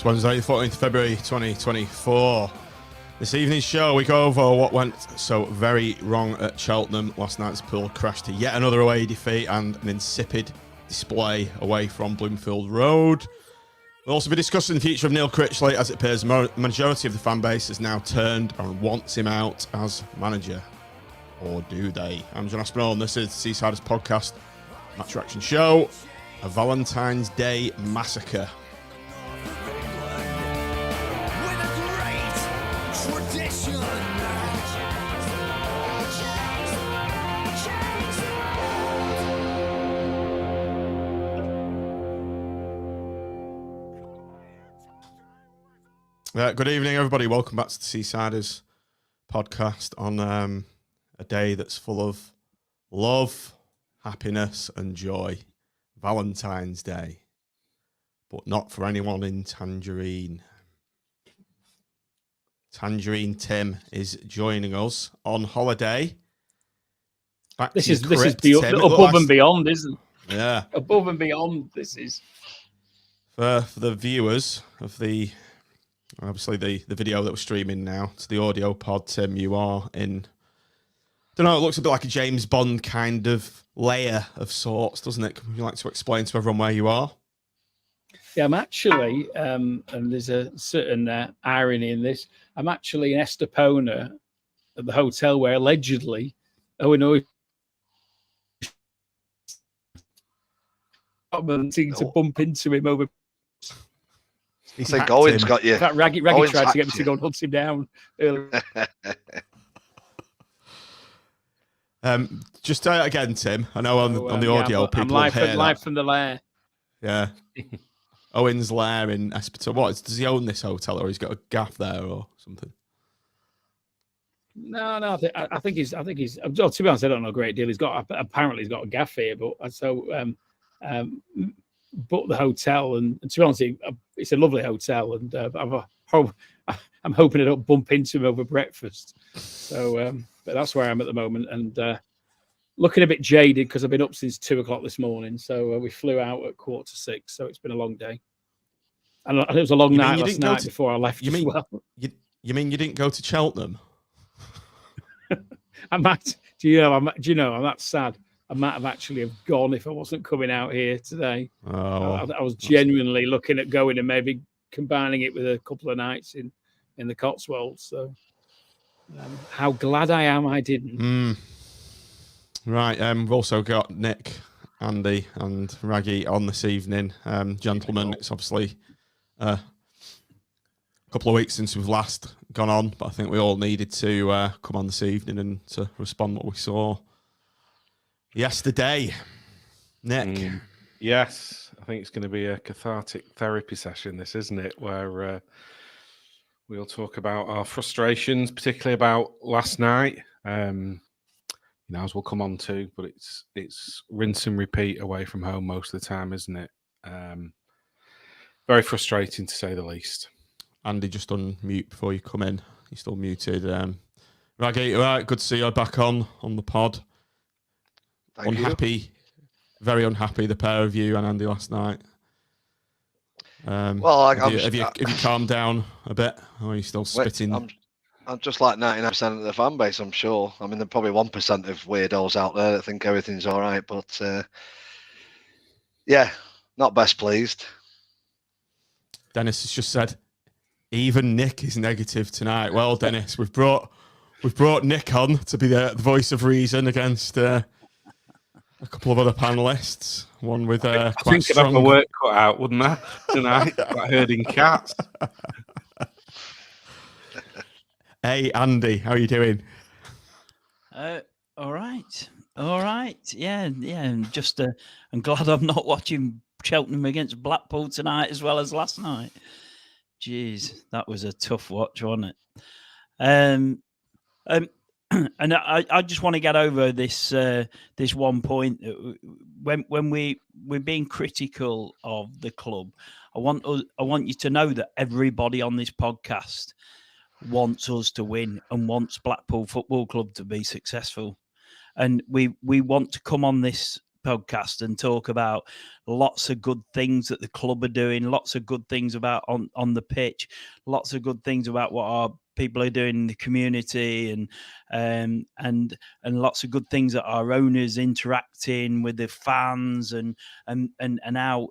Wednesday, the 14th of February 2024. This evening's show, we go over what went so very wrong at Cheltenham. Last night's pool crashed to yet another away defeat and an insipid display away from Bloomfield Road. We'll also be discussing the future of Neil Critchely, as it appears the majority of the fan base has now turned and wants him out as manager. Or do they? I'm John Aspinall, and this is the Seasiders podcast, match reaction show, a Valentine's Day massacre. Good evening, everybody. Welcome back to the Seasiders podcast on a day that's full of love, happiness, and joy. Valentine's Day, but not for anyone in Tangerine. Tangerine Tim is joining us on holiday. This is above and beyond, isn't it? Yeah, above and beyond. This is for the viewers of the. Obviously, the video that we're streaming now, it's the audio pod. Tim, you are in, I don't know, it looks a bit like a James Bond kind of layer of sorts, doesn't it? Would you like to explain to everyone where you are? Yeah, I'm actually, and there's a certain irony in this, I'm actually in Estepona at the hotel where allegedly Owen seemed to bump into him over. I think Owen's got you. That Raggy tried to get me to go and hunt him down earlier. Just again, Tim. I know on the audio, people I'm hear live from the lair. Yeah, Owen's lair in Espito. What does he own this hotel, or he's got a gaff there, or something? No. I think he's. To be honest, I don't know a great deal. He's got a gaff here, but so. Booked the hotel, and to be honest, it's a lovely hotel, and I'm hoping I don't bump into him over breakfast. So, but that's where I am at the moment, and looking a bit jaded because I've been up since 2:00 this morning. So we flew out at 5:45. So it's been a long day, and it was a long night last night before I left. You mean you didn't go to Cheltenham? I might. Do you know? I'm that sad. I might have actually gone if I wasn't coming out here today. Oh, I was genuinely looking at going and maybe combining it with a couple of nights in the Cotswolds. So how glad I am I didn't. Right. We've also got Nick, Andy and Raggy on this evening. Gentlemen, it's obviously a couple of weeks since we've last gone on, but I think we all needed to come on this evening and to respond what we saw yesterday. Nick. Yes, I think it's going to be a cathartic therapy session, this, isn't it? Where we'll talk about our frustrations, particularly about last night. As we'll come on to, but it's rinse and repeat away from home most of the time, isn't it? Very frustrating, to say the least. Andy, just unmute before you come in. You're still muted. Raggy, all right, good to see you back on the pod. Very unhappy, the pair of you and Andy last night. Have you calmed down a bit, or are you still spitting? I'm just like 99% of the fan base, I'm sure. I mean, there's probably 1% of weirdos out there that think everything's all right, but yeah, not best pleased. Dennis has just said, even Nick is negative tonight. Well, Dennis, we've brought Nick on to be the voice of reason against a couple of other panelists, one with I quite think strong... I'd have my work cut out, wouldn't I, tonight? Like herding cats. Hey, Andy, how are you doing? All right. Yeah. And just, I'm glad I'm not watching Cheltenham against Blackpool tonight as well as last night. Jeez, that was a tough watch, wasn't it? And I just want to get over this this one point. When we're being critical of the club, I want you to know that everybody on this podcast wants us to win and wants Blackpool Football Club to be successful, and we want to come on this podcast and talk about lots of good things that the club are doing, lots of good things about on the pitch, lots of good things about what our people are doing in the community, and lots of good things that our owners interacting with the fans, and how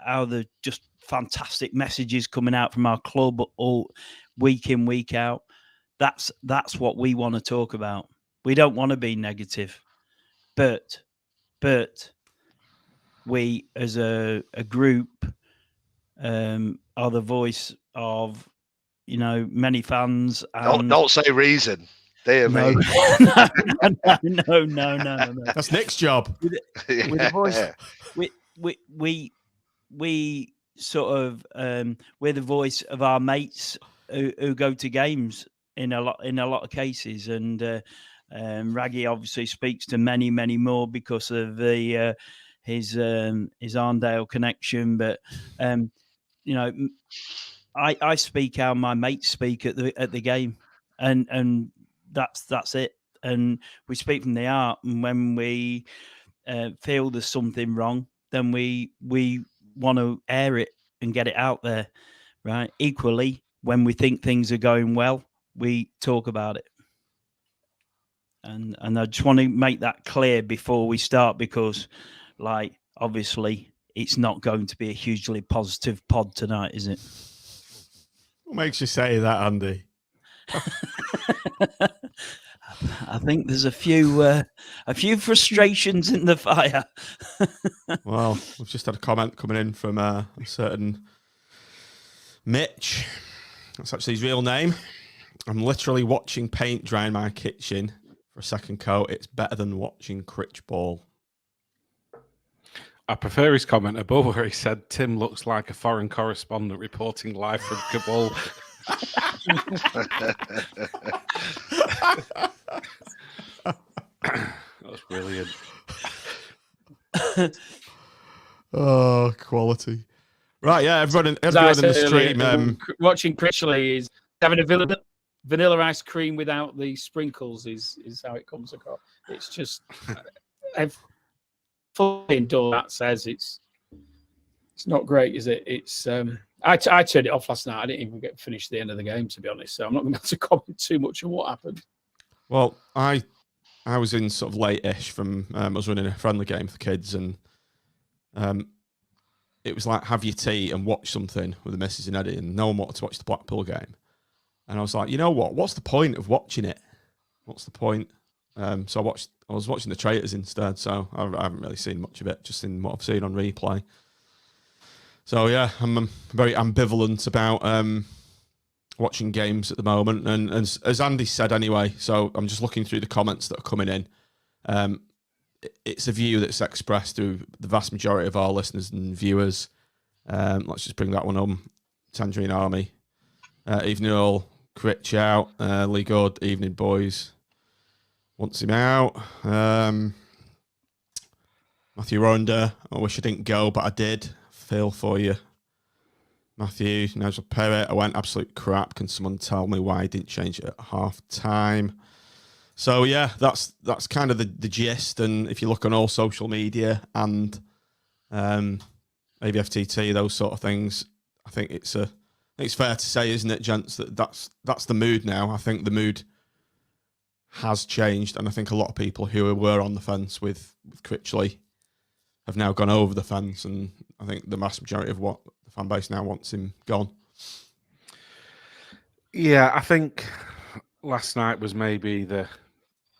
the just fantastic messages coming out from our club all week in, week out. That's what we want to talk about. We don't want to be negative, but we as a group are the voice of, many fans. And Don't say reason. Dear no, me. no. That's Nick's job. With the voice, we sort of we're the voice of our mates who go to games in a lot of cases, and Raggy obviously speaks to many more because of the his Arndale connection, but I speak how my mates speak at the game, and that's it. And we speak from the heart, and when we feel there's something wrong, then we want to air it and get it out there, right? Equally, when we think things are going well, we talk about it. And I just want to make that clear before we start, because, obviously, it's not going to be a hugely positive pod tonight, is it? What makes you say that, Andy? I think there's a few frustrations in the fire. Well, we've just had a comment coming in from a certain Mitch. That's actually his real name. I'm literally watching paint dry in my kitchen for a second coat. It's better than watching Critch ball. I prefer his comment above where he said, Tim looks like a foreign correspondent reporting live from Kabul. That was brilliant. Oh, quality. Right, yeah, everyone in the stream. Watching Critchley is having a vanilla ice cream without the sprinkles is how it comes across. It's just fully indoor. That says it's not great, is it? It's I turned it off last night. I didn't even get finished the end of the game, to be honest. So I'm not going to comment too much on what happened. Well, I was in sort of late-ish from I was running a friendly game for the kids, and it was like have your tea and watch something with the missus and Eddie, and no one wanted to watch the Blackpool game. And I was like, you know what? What's the point of watching it? What's the point? So I was watching the Traitors instead. So I haven't really seen much of it, just in what I've seen on replay. So yeah, I'm very ambivalent about watching games at the moment. And as Andy said anyway, so I'm just looking through the comments that are coming in. It's a view that's expressed through the vast majority of our listeners and viewers. Let's just bring that one on. Tangerine Army. Evening all. Critch out. Lee Good. Evening boys. Wants him out. Matthew Ronda. I wish I didn't go, but I did. Feel for you. Matthew. Nigel Perrett. I went absolute crap. Can someone tell me why I didn't change it at half time? So yeah, that's kind of the gist. And if you look on all social media and ABFTT, those sort of things, I think it's fair to say, isn't it, gents, that's the mood now. I think the mood has changed, and I think a lot of people who were on the fence with Critchley have now gone over the fence, and I think the vast majority of what the fan base now wants him gone. Yeah, I think last night was maybe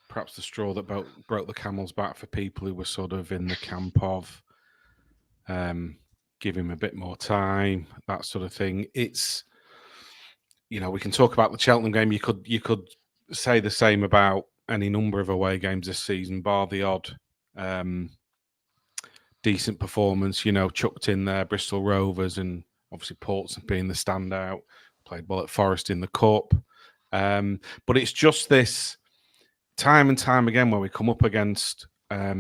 perhaps the straw that broke the camel's back for people who were sort of in the camp of give him a bit more time, that sort of thing. It's, we can talk about the Cheltenham game. You could say the same about any number of away games this season, bar the odd decent performance, chucked in there, Bristol Rovers, and obviously Portsmouth being the standout, played well at Forest in the Cup. But it's just this time and time again where we come up against, I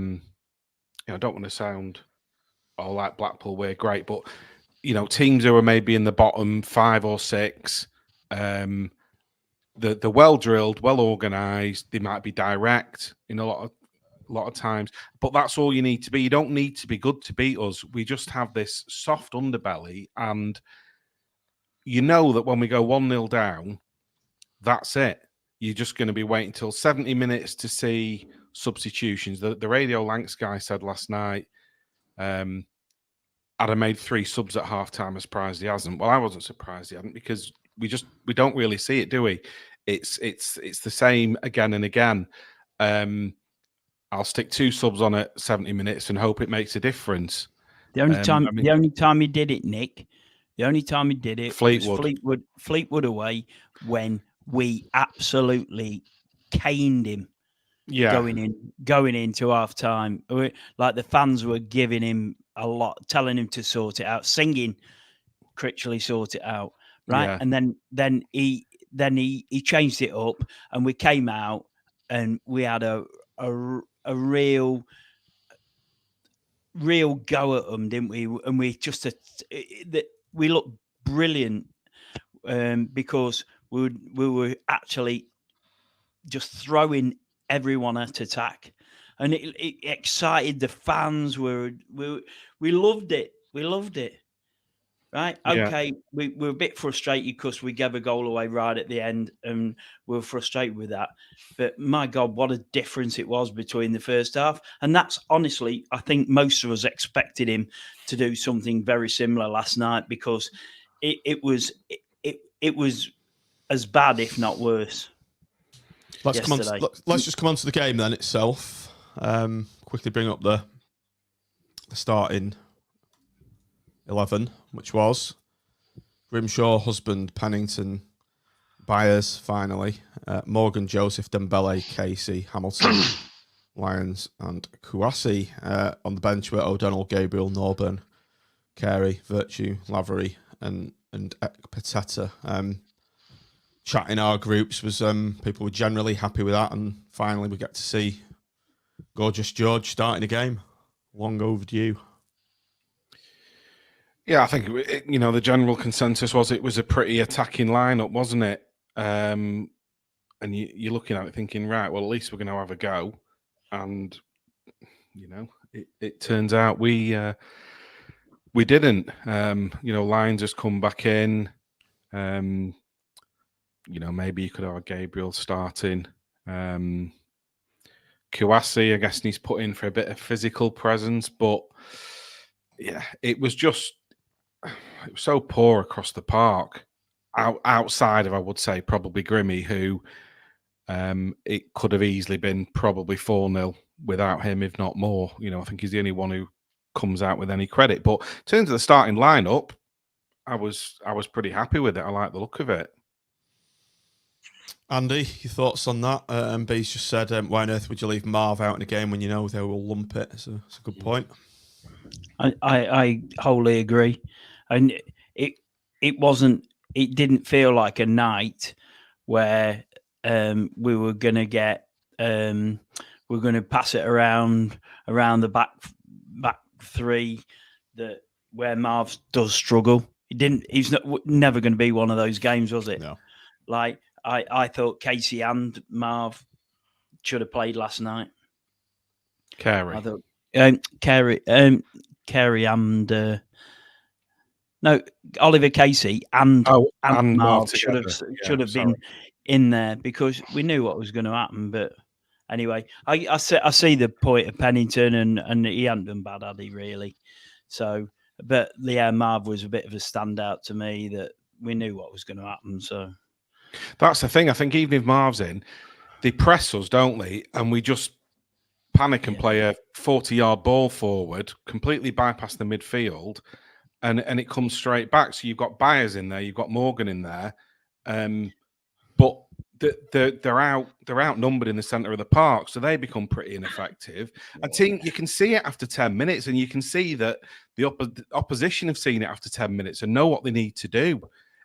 don't want to sound like Blackpool, we're great, but, teams who are maybe in the bottom 5 or 6, they're well drilled, well organised. They might be direct in a lot a lot of times. But that's all you need to be. You don't need to be good to beat us. We just have this soft underbelly, and you know that when we go 1-0 down, that's it. You're just going to be waiting till 70 minutes to see substitutions. The Radio Lanks guy said last night, I'd have made 3 subs at half-time. I'm surprised he hasn't. Well, I wasn't surprised he hadn't, because we don't really see it, do we? It's the same again and again. I'll stick 2 subs on at 70 minutes and hope it makes a difference. The only time he did it, Nick, Fleetwood. was Fleetwood away, when we absolutely caned him. Yeah, going into half time. Like, the fans were giving him a lot, telling him to sort it out, singing Critchley sort it out, right? Yeah. And then he changed it up, and we came out and we had a real go at them, didn't we? And we looked brilliant, because we were actually just throwing everyone at attack, and it excited the fans. We loved it. We loved it. Right? Yeah. Okay, we were a bit frustrated because we gave a goal away right at the end, and we were frustrated with that. But my God, what a difference it was between the first half. And that's honestly, I think most of us expected him to do something very similar last night, because it was as bad, if not worse. Let's just come on to the game then itself. Quickly bring up the starting 11, which was Grimshaw, Husband, Pennington, Byers, finally, Morgan, Joseph, Dembele, Casey, Hamilton, Lyons, and Kouassi. On the bench were O'Donnell, Gabriel, Norburn, Carey, Virtue, Lavery, and Ekpateta. Chat in our groups was people were generally happy with that, and finally we get to see Gorgeous George starting a game. Long overdue. Yeah, I think the general consensus was it was a pretty attacking lineup, wasn't it? And you're looking at it thinking, right, well, at least we're going to have a go. And it turns out we didn't. Lyons has come back in. Maybe you could have Gabriel starting. Kouassi, I guess, he's put in for a bit of physical presence, but yeah, it was so poor across the park. Outside of, I would say, probably Grimmy, who it could have easily been probably 4-0 without him, if not more. I think he's the only one who comes out with any credit. But in terms of the starting lineup, I was pretty happy with it. I like the look of it. Andy, your thoughts on that? B's just said, why on earth would you leave Marv out in a game when you know they will lump it? It's a good point. I wholly agree. And it didn't feel like a night where we were going to get we're going to pass it around the back three, that where Marv does struggle. He's never going to be one of those games, was it? No. Like, I thought Casey and Marv should have played last night. Carey. I thought Carey and Oliver Casey and Marv should have been in there, because we knew what was going to happen. But anyway, I see the point of Pennington, and he hadn't done bad, had he, really? So, but Marv was a bit of a standout to me, that we knew what was going to happen. So that's the thing. I think even if Marv's in, they press us, don't they? And we just panic and play a 40-yard ball forward, completely bypass the midfield, and it comes straight back. So you've got Byers in there, you've got Morgan in there, but they're outnumbered in the centre of the park, so they become pretty ineffective. I think you can see it after 10 minutes, and you can see that the opposition have seen it after 10 minutes and know what they need to do.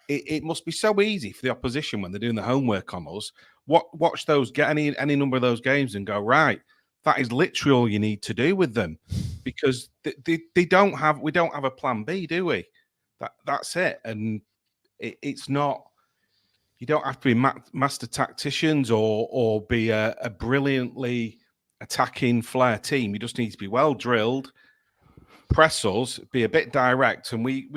It must be so easy for the opposition when they're doing the homework on us. Watch those, get any number of those games and go, right, that is literally all you need to do with them, because we don't have a plan B, do we? That's it. And it's not, you don't have to be master tacticians or be a brilliantly attacking flair team. You just need to be well drilled, press us, be a bit direct, and we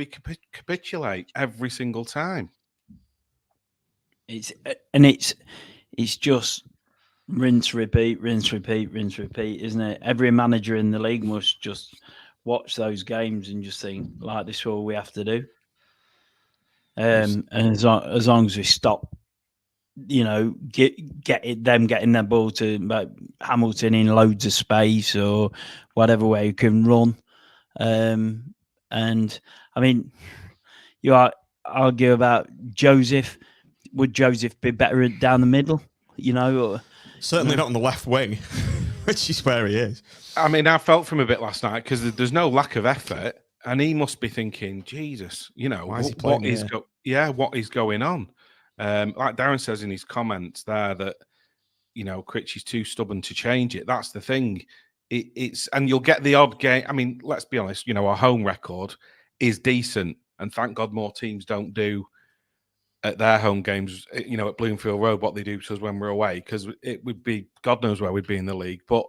capitulate every single time. It's just rinse, repeat, isn't it? Every manager in the league must just watch those games and just think, like, this is what we have to do. And as long as we stop, getting their ball to Hamilton in loads of space or whatever way you can run. And I mean, you argue about Joseph. Would Joseph be better down the middle? Certainly not on the left wing, which is where he is. I mean, I felt from a bit last night because there's no lack of effort, and he must be thinking, Jesus, why is he playing what is going on? Like Darren says in his comments there that Critchley's too stubborn to change it. That's the thing. It's and you'll get the odd game. I mean, let's be honest. Our home record is decent, and thank God more teams don't do at their home games, at Bloomfield Road, what they do to us when we're away, because it would be, God knows where we'd be in the league. But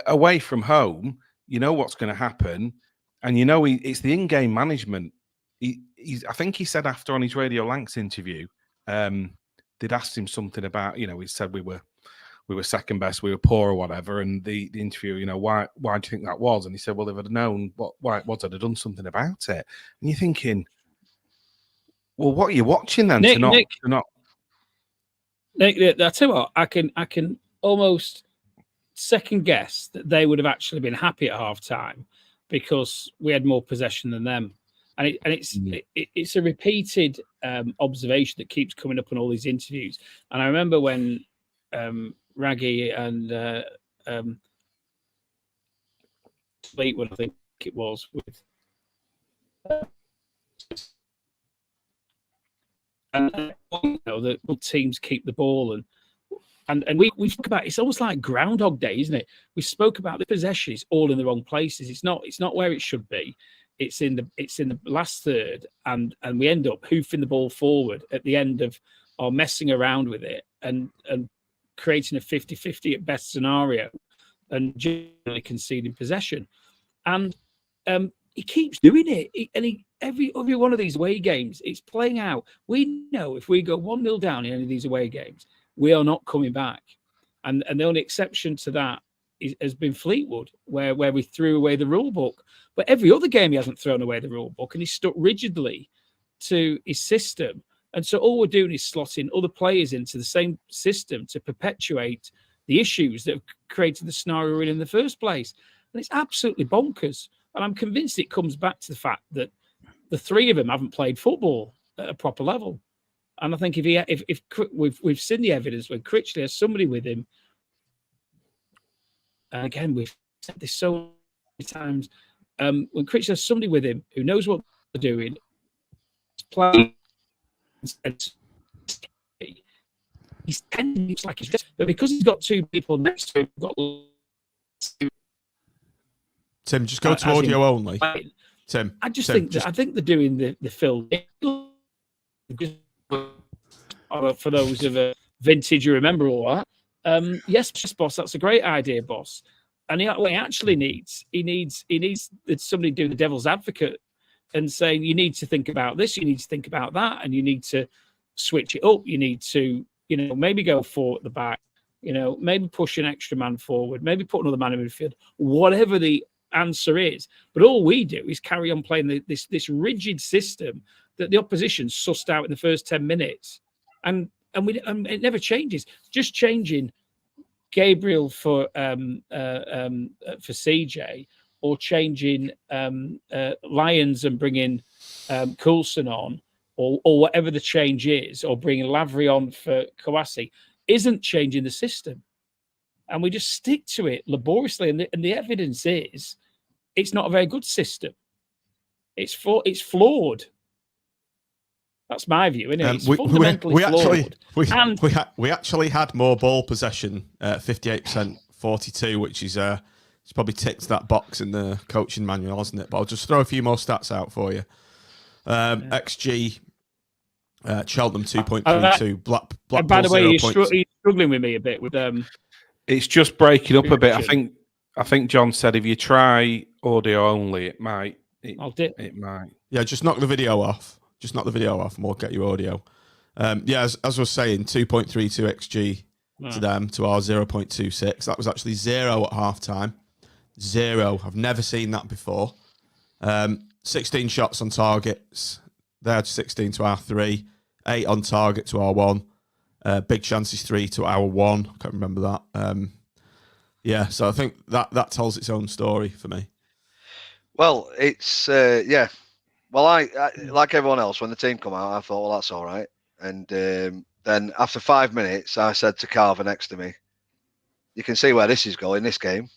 away from home, you know what's going to happen, and it's the in-game management. I think he said after on his Radio Lanks interview, they'd asked him something about, he said we were second best, we were poor or whatever, and the interview, why do you think that was? And he said, well, if I'd known why it was, I'd have done something about it. And you're thinking, well, what are you watching then? Nick, Nick, I tell you what, I can almost second guess that they would have actually been happy at half time because we had more possession than them. And it's a repeated observation that keeps coming up in all these interviews. And I remember when Raggy and Fleetwood, I think it was, with that teams keep the ball and we spoke about, it's almost like Groundhog Day, isn't it? We spoke about the possession is all in the wrong places. It's not where it should be. It's in the last third, and we end up hoofing the ball forward at the end of, or messing around with it and creating a 50-50 at best scenario and generally conceding possession. And he keeps doing it. Every one of these away games, it's playing out. We know if we go 1-0 down in any of these away games, we are not coming back. And the only exception to that has been Fleetwood, where we threw away the rule book. But every other game he hasn't thrown away the rule book, and he's stuck rigidly to his system. And so all we're doing is slotting other players into the same system to perpetuate the issues that have created the scenario we're in the first place. And it's absolutely bonkers. And I'm convinced it comes back to the fact that the three of them haven't played football at a proper level. And I think if we've seen the evidence when Critchley has somebody with him, and again, we've said this so many times, when Critchley has somebody with him who knows what they're doing, playing, he's 10 minutes like he's just, but because he's got two people next to him, Tim, just go to audio only. Tim, I think they're doing the Phil. For those of a vintage who remember all that. Yes, boss, that's a great idea, boss. And what he actually needs, he needs somebody doing the devil's advocate and saying, you need to think about this, you need to think about that, and you need to switch it up. You need to, maybe go forward at the back, maybe push an extra man forward, maybe put another man in midfield, whatever the answer is. But all we do is carry on playing this rigid system that the opposition sussed out in the first 10 minutes. And it never changes. Just changing Gabriel for CJ, or changing Lyons and bringing Coulson on, or whatever the change is, or bringing Lavery on for Kouassi, isn't changing the system. And we just stick to it laboriously. And the evidence is it's not a very good system. It's flawed. That's my view, isn't it? It's fundamentally flawed. We actually had more ball possession, 58%, 42, which is it's probably ticked that box in the coaching manual, hasn't it? But I'll just throw a few more stats out for you. XG, Cheltenham 2.32, Blackpool by the way, 0. you're struggling with me a bit with It's just breaking up a bit. Description. I think John said if you try audio only, it might. It might. Yeah, just knock the video off. Just knock the video off, and we'll get your audio. Yeah, as I was saying, 2.32 xg to them to our 0.26. That was actually 0 at half time. 0. I've never seen that before. 16 shots on targets. They had 16 to our 3. 8 on target to our 1. Big chances 3 to our 1. I can't remember that. Yeah, so I think that tells its own story for me. Well, it's yeah. Well, I like everyone else, when the team come out, I thought, well, that's all right. And then after 5 minutes, I said to Carver next to me, "You can see where this is going, this game."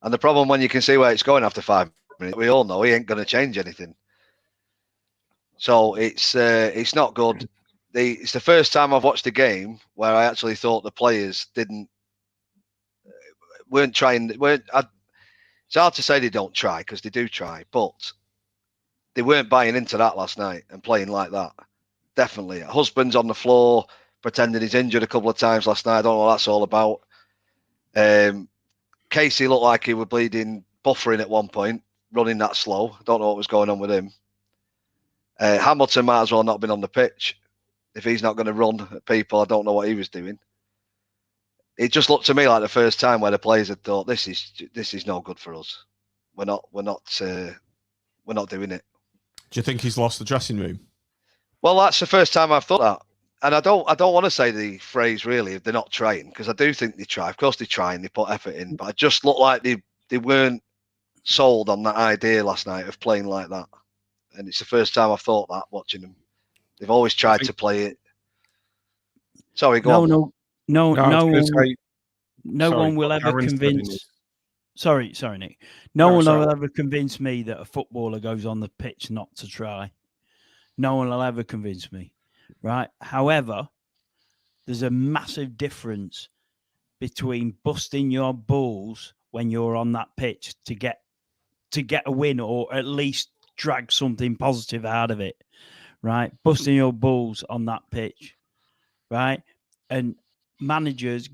And the problem when you can see where it's going after 5 minutes, we all know he ain't going to change anything. So it's not good. It's the first time I've watched a game where I actually thought the players weren't trying. It's hard to say they don't try, because they do try, but they weren't buying into that last night and playing like that. Definitely. Husband's on the floor pretending he's injured a couple of times last night. I don't know what that's all about. Casey looked like he was bleeding, buffering at one point, running that slow. I don't know what was going on with him. Hamilton might as well not have been on the pitch. If he's not going to run at people, I don't know what he was doing. It just looked to me like the first time where the players had thought, this is no good for us. We're not doing it. Do you think he's lost the dressing room? Well, that's the first time I've thought that. And I don't want to say the phrase really if they're not trying, because I do think they try. Of course they try and they put effort in, but it just looked like they weren't sold on that idea last night of playing like that. And it's the first time I've thought that watching them. They've always tried to play it. Sorry, go on. No one will ever Aaron's convince. Sorry, Nick. No one will ever convince me that a footballer goes on the pitch not to try. No one will ever convince me, right? However, there's a massive difference between busting your balls when you're on that pitch to get a win, or at least drag something positive out of it, right? Busting your balls on that pitch, right? And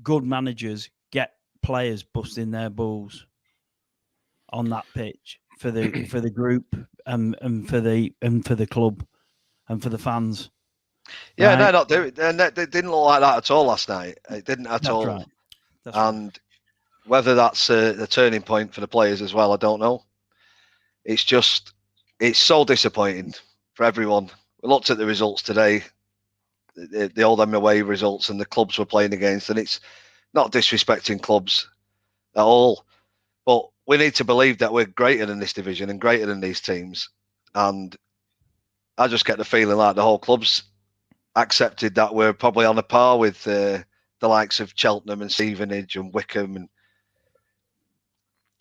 good managers get players busting their balls on that pitch for the group and for the club and for the fans. Yeah, right? they're not doing. And they didn't look like that at all last night. It didn't at That's all. right. That's and whether that's a turning point for the players as well, I don't know. It's so disappointing for everyone. We looked at the results today, the old away results, and the clubs we're playing against, and it's not disrespecting clubs at all. But we need to believe that we're greater than this division and greater than these teams. And I just get the feeling like the whole club's accepted that we're probably on a par with the likes of Cheltenham and Stevenage and Wickham, and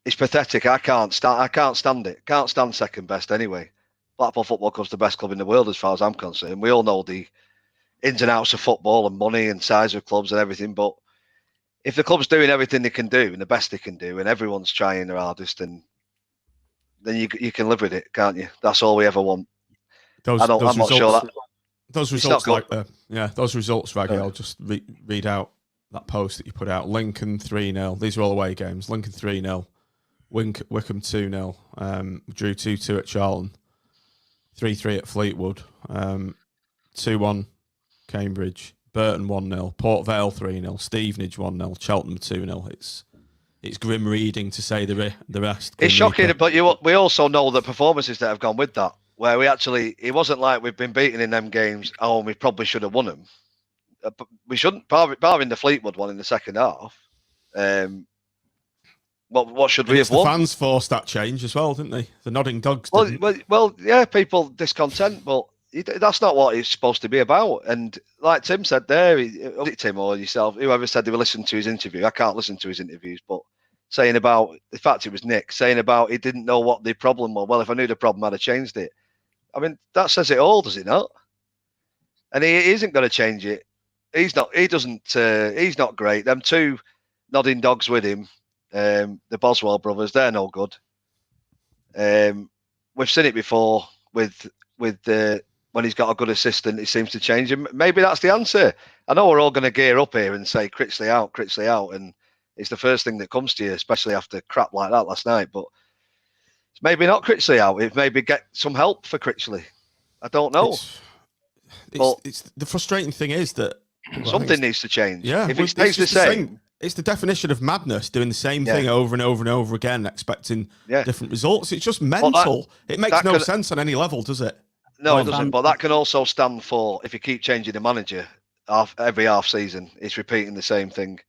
it's pathetic. I can't stand it. Can't stand second best anyway. Blackpool Football Club's the best club in the world as far as I'm concerned. We all know the ins and outs of football and money and size of clubs and everything, but if the club's doing everything they can do and the best they can do, and everyone's trying their hardest, then you can live with it, can't you? That's all we ever want. I'm not sure that those results, those results, Raggy. I'll just read out that post that you put out. Lincoln 3-0. These are all away games. Lincoln 3-0. Wickham 2-0. Drew 2-2 at Charlton. 3-3 at Fleetwood. 2-1 Cambridge. Burton 1-0. Port Vale 3-0. Stevenage 1-0. Cheltenham 2-0. It's grim reading to say the rest. It's shocking, but we also know the performances that have gone with that, where it wasn't like we've been beaten in them games. Oh, we probably should have won them. We shouldn't, barring the Fleetwood one in the second half. What should we have won? The fans forced that change as well, didn't they? The nodding dogs. Well, yeah, people discontent, but that's not what it's supposed to be about. And like Tim said there, was it Tim or yourself, whoever said they were listening to his interview? I can't listen to his interviews, but saying about, in fact, it was Nick saying about he didn't know what the problem was. Well, if I knew the problem, I'd have changed it. I mean, that says it all, does it not? And he isn't going to change it. He's not. He doesn't. He's not great. Them two nodding dogs with him, the Boswell brothers, they're no good. We've seen it before with when he's got a good assistant, it seems to change him. Maybe that's the answer. I know we're all going to gear up here and say Critchley out, and It's the first thing that comes to you, especially after crap like that last night. But it's maybe not Critchley out. It maybe get some help for Critchley. I don't know. It's the frustrating thing is that something needs to change. Yeah, if it stays the same, it's the definition of madness, doing the same thing over and over and over again, expecting different results. It's just mental. It makes no sense on any level, does it? No, it doesn't. But that can also stand for, if you keep changing the manager every half season, it's repeating the same thing.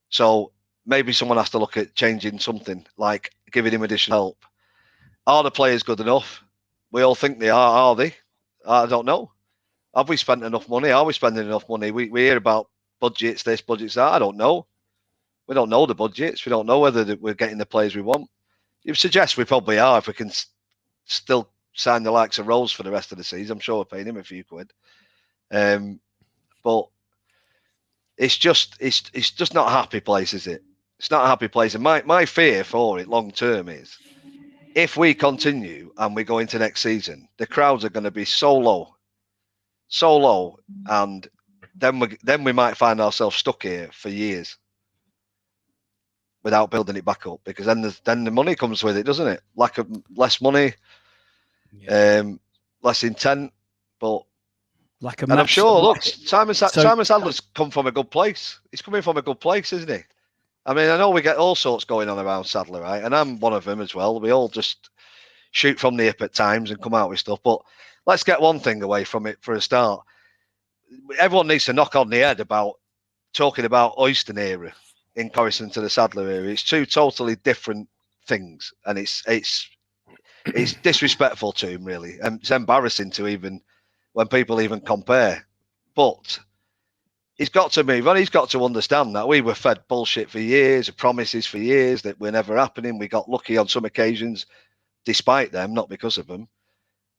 So maybe someone has to look at changing something, like giving him additional help. Are the players good enough? We all think they are they? I don't know. Have we spent enough money? Are we spending enough money? We hear about budgets, this, budgets that. I don't know. We don't know the budgets. We don't know whether we're getting the players we want. You suggest we probably are if we can still sign the likes of Rose for the rest of the season. I'm sure we're paying him a few quid. But it's just not a happy place, is it? It's not a happy place. And my fear for it long term is, if we continue and we go into next season, the crowds are going to be so low, and then we might find ourselves stuck here for years without building it back up, because then the money comes with it, doesn't it? Less money, less intent, but and I'm sure. Look, Simon Sadler's come from a good place. He's coming from a good place, isn't he? I mean, I know we get all sorts going on around Sadler, right? And I'm one of them as well. We all just shoot from the hip at times and come out with stuff. But let's get one thing away from it for a start. Everyone needs to knock on the head about talking about Oyston era in comparison to the Sadler era. It's two totally different things, and it's disrespectful to him, really, and it's embarrassing to even when people even compare. But he's got to move on. He's got to understand that we were fed bullshit for years, promises for years that were never happening. We got lucky on some occasions, despite them, not because of them.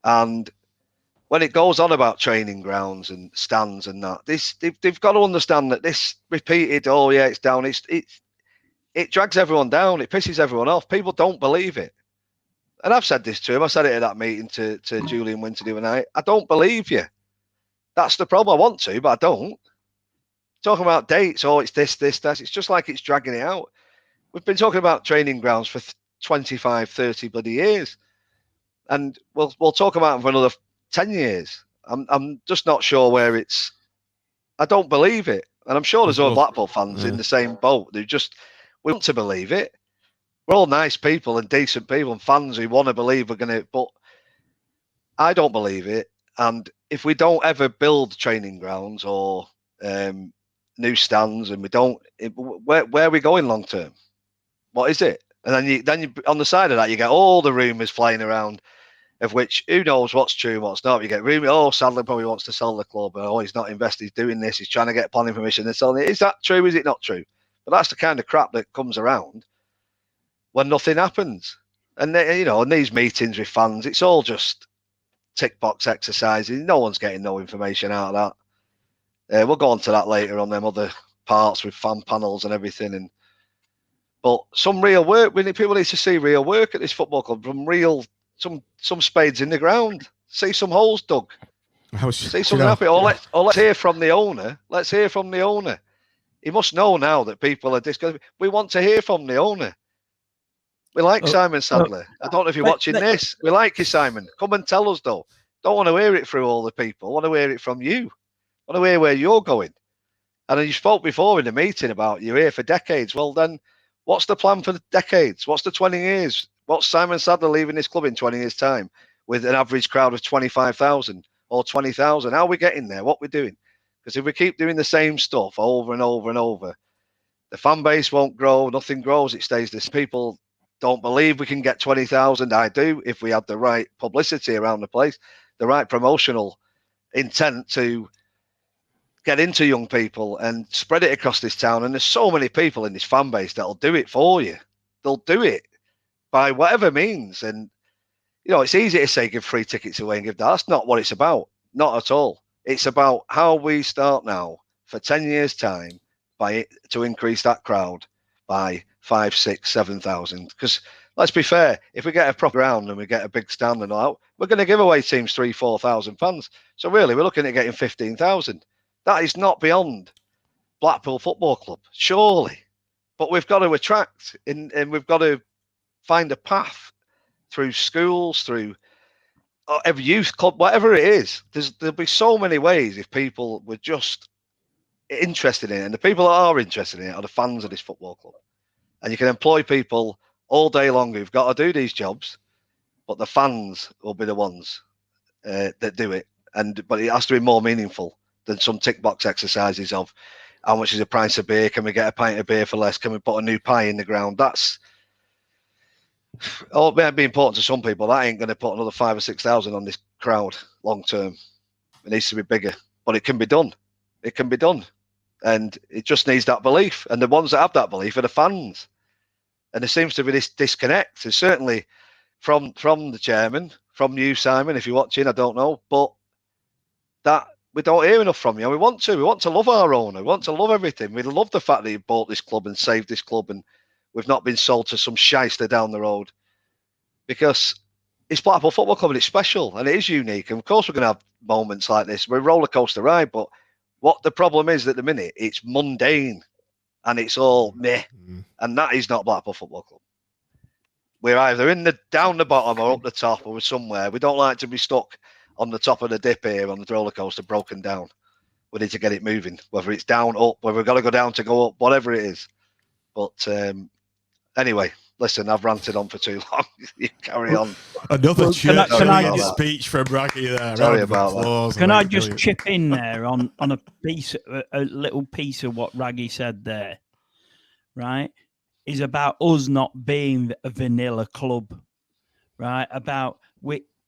And when it goes on about training grounds and stands and that, they've got to understand that this repeated, oh yeah, it's down. It drags everyone down. It pisses everyone off. People don't believe it. And I've said this to him. I said it at that meeting to Julian Winter the other night. I don't believe you. That's the problem. I want to, but I don't. Talking about dates, oh, it's this, that. It's just like it's dragging it out. We've been talking about training grounds for 25, 30 bloody years. And we'll talk about them for another 10 years. I'm just not sure where it's... I don't believe it. And I'm sure there's other Blackpool fans in the same boat. We want to believe it. We're all nice people and decent people and fans who want to believe we're going to... But I don't believe it. And if we don't ever build training grounds or new stands, and we don't... Where are we going long term? What is it? And then you on the side of that, you get all the rumours flying around, of which who knows what's true and what's not. You get rumours, oh, Sadler probably wants to sell the club. Oh, he's not invested, he's doing this, he's trying to get planning permission and selling it. Is that true? Is it not true? But that's the kind of crap that comes around when nothing happens. And in these meetings with fans, it's all just tick box exercises. No one's getting no information out of that. We'll go on to that later on them other parts with fan panels and everything. But some real work. People need to see real work at this football club. From real, some spades in the ground. See some holes dug. See something happen. Or let's hear from the owner. Let's hear from the owner. He must know now that people are discussing. We want to hear from the owner. We like Simon Sadler. I don't know if you're watching this. We like you, Simon. Come and tell us, though. Don't want to hear it through all the people. I want to hear it from you. I want to hear where you're going. And you spoke before in the meeting about you're here for decades. Well, then, what's the plan for the decades? What's the 20 years? What's Simon Sadler leaving this club in 20 years' time with an average crowd of 25,000 or 20,000? How are we getting there? What we're doing? Because if we keep doing the same stuff over and over and over, the fan base won't grow. Nothing grows. It stays this. People don't believe we can get 20,000. I do, if we had the right publicity around the place, the right promotional intent to get into young people and spread it across this town. And there's so many people in this fan base that'll do it for you. They'll do it by whatever means. And, it's easy to say give free tickets away and give that. That's not what it's about. Not at all. It's about how we start now for 10 years' time to increase that crowd by 5, 6, 7,000. Because let's be fair, if we get a proper round and we get a big stand and all that, we're going to give away teams 3,000, 4,000 fans. So really, we're looking at getting 15,000. That is not beyond Blackpool Football Club, surely. but we've got to attract, and we've got to find a path through schools, through every youth club, whatever it is. There'll be so many ways if people were just interested in it, and the people that are interested in it are the fans of this football club. And you can employ people all day long who've got to do these jobs, but the fans will be the ones that do it. But it has to be more meaningful than some tick box exercises of how much is a price of beer? Can we get a pint of beer for less? Can we put a new pie in the ground? That's it might be important to some people. That ain't going to put another 5,000 or 6,000 on this crowd long term. It needs to be bigger, but it can be done. It can be done, and it just needs that belief. And the ones that have that belief are the fans. And there seems to be this disconnect. And certainly from the chairman, from you, Simon, if you're watching, I don't know, but that we don't hear enough from you. We want to love our owner. We want to love everything. We love the fact that he bought this club and saved this club, and we've not been sold to some shyster down the road, because it's Blackpool Football Club and it's special and it is unique. And of course, we're going to have moments like this. We're a roller coaster ride, but what the problem is at the minute, it's mundane and it's all meh, and that is not Blackpool Football Club. We're either down the bottom or up the top, or we're somewhere. We don't like to be stuck on the top of the dip here on the roller coaster, broken down. We need to get it moving, whether it's down, up, whether we've got to go down to go up, whatever it is. But anyway, listen, I've ranted on for too long. You carry on. Another Can I speech from Raggy there. Sorry about that. Can I just chip in there on a little piece of what Raggy said there, right? Is about us not being a vanilla club, right?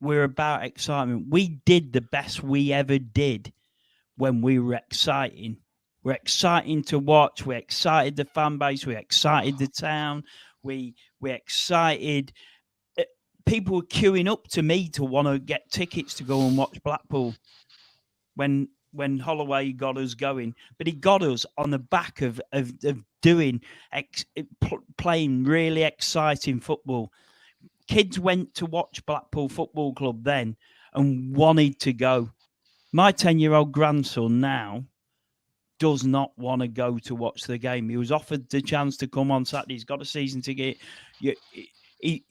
We're about excitement. We did the best we ever did when we were exciting. We're exciting to watch. We excited the fan base. We excited the town. We excited. People were queuing up to me to want to get tickets to go and watch Blackpool when Holloway got us going. But he got us on the back of playing really exciting football. Kids went to watch Blackpool Football Club then and wanted to go. My 10-year-old grandson now does not want to go to watch the game. He was offered the chance to come on Saturday. He's got a season ticket. He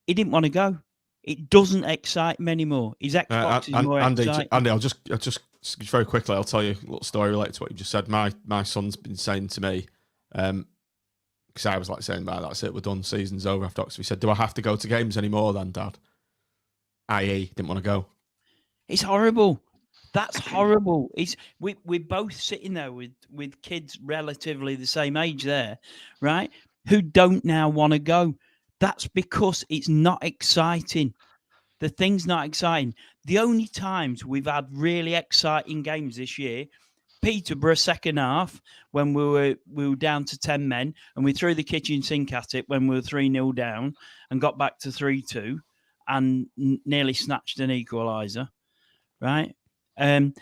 didn't want to go. It doesn't excite him anymore. His Xbox is more exciting. Andy, I'll just very quickly, I'll tell you a little story related to what you just said. My son's been saying to me, because I was like saying, that's it, we're done, season's over after Oxford. He said, do I have to go to games anymore then, Dad? I.e., didn't want to go. It's horrible. That's horrible. We're both sitting there with kids relatively the same age there, right? Who don't now want to go. That's because it's not exciting. The thing's not exciting. The only times we've had really exciting games this year, Peterborough second half, when we were down to 10 men, and we threw the kitchen sink at it when we were 3-0 down and got back to 3-2 and nearly snatched an equaliser, right? That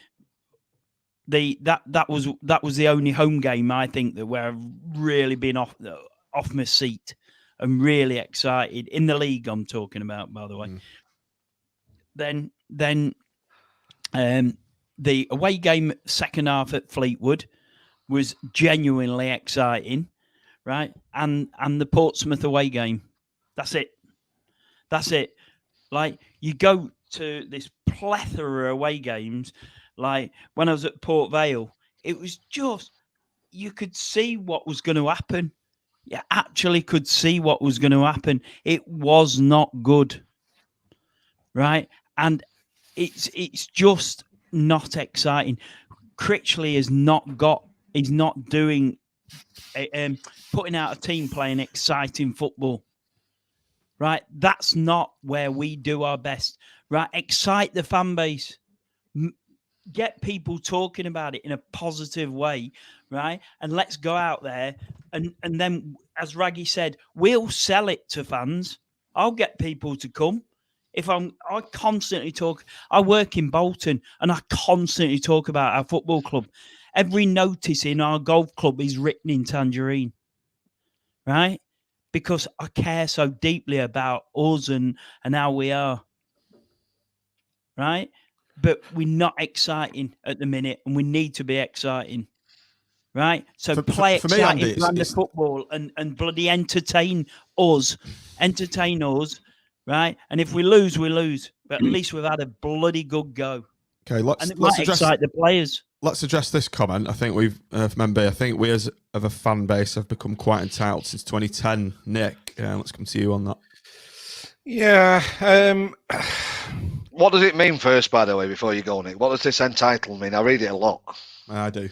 was the only home game I think that where I've really been off my seat and really excited in the league. I'm talking about, by the way. Then the away game second half at Fleetwood was genuinely exciting, right? And the Portsmouth away game. That's it. Like, you go to this plethora of away games. Like when I was at Port Vale, it was just, you could see what was going to happen. You actually could see what was going to happen. It was not good, right? And it's just not exciting. Critchley is not doing putting out a team playing exciting football, right? That's not where we do our best, right? Excite the fan base, get people talking about it in a positive way, right? And let's go out there and then, as Raggy said, we'll sell it to fans. I'll get people to come. I constantly talk. I work in Bolton and I constantly talk about our football club. Every notice in our golf club is written in tangerine, right? Because I care so deeply about us and how we are, right? But we're not exciting at the minute, and we need to be exciting. right? So For play me, Andy, exciting brand of football and bloody entertain us, right? And if we lose, we lose. But at least we've had a bloody good go. Okay, and it might excite the players. Let's address this comment. I think we've, from MB, I think we as of a fan base have become quite entitled since 2010. Nick, let's come to you on that. Yeah. What does it mean first, by the way, before you go, Nick? What does this entitled mean? I read it a lot. I do.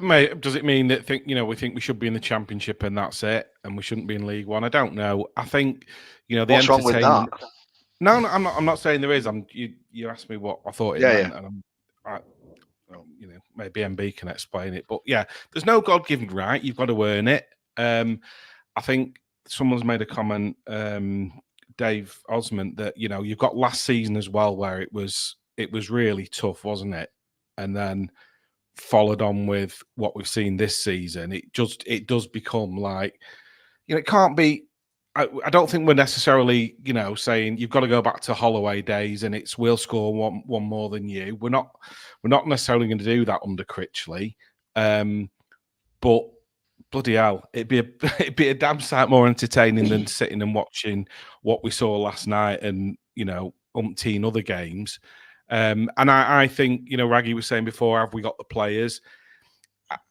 Mate, does it mean that we think we should be in the Championship and that's it, and we shouldn't be in League One? I don't know. I think the What's wrong with that? No, I'm not saying there is. You asked me what I thought it meant, and maybe MB can explain it. But yeah, there's no God-given right. You've got to earn it. I think someone's made a comment, Dave Osmond, that you've got last season as well, where it was really tough, wasn't it? And then followed on with what we've seen this season. It does become like, it can't be. I don't think we're necessarily, saying you've got to go back to Holloway days and we'll score one more than you. We're not necessarily going to do that under Critchley, but bloody hell, it'd be a damn sight more entertaining than sitting and watching what we saw last night and umpteen other games. And I think Raggy was saying before, have we got the players?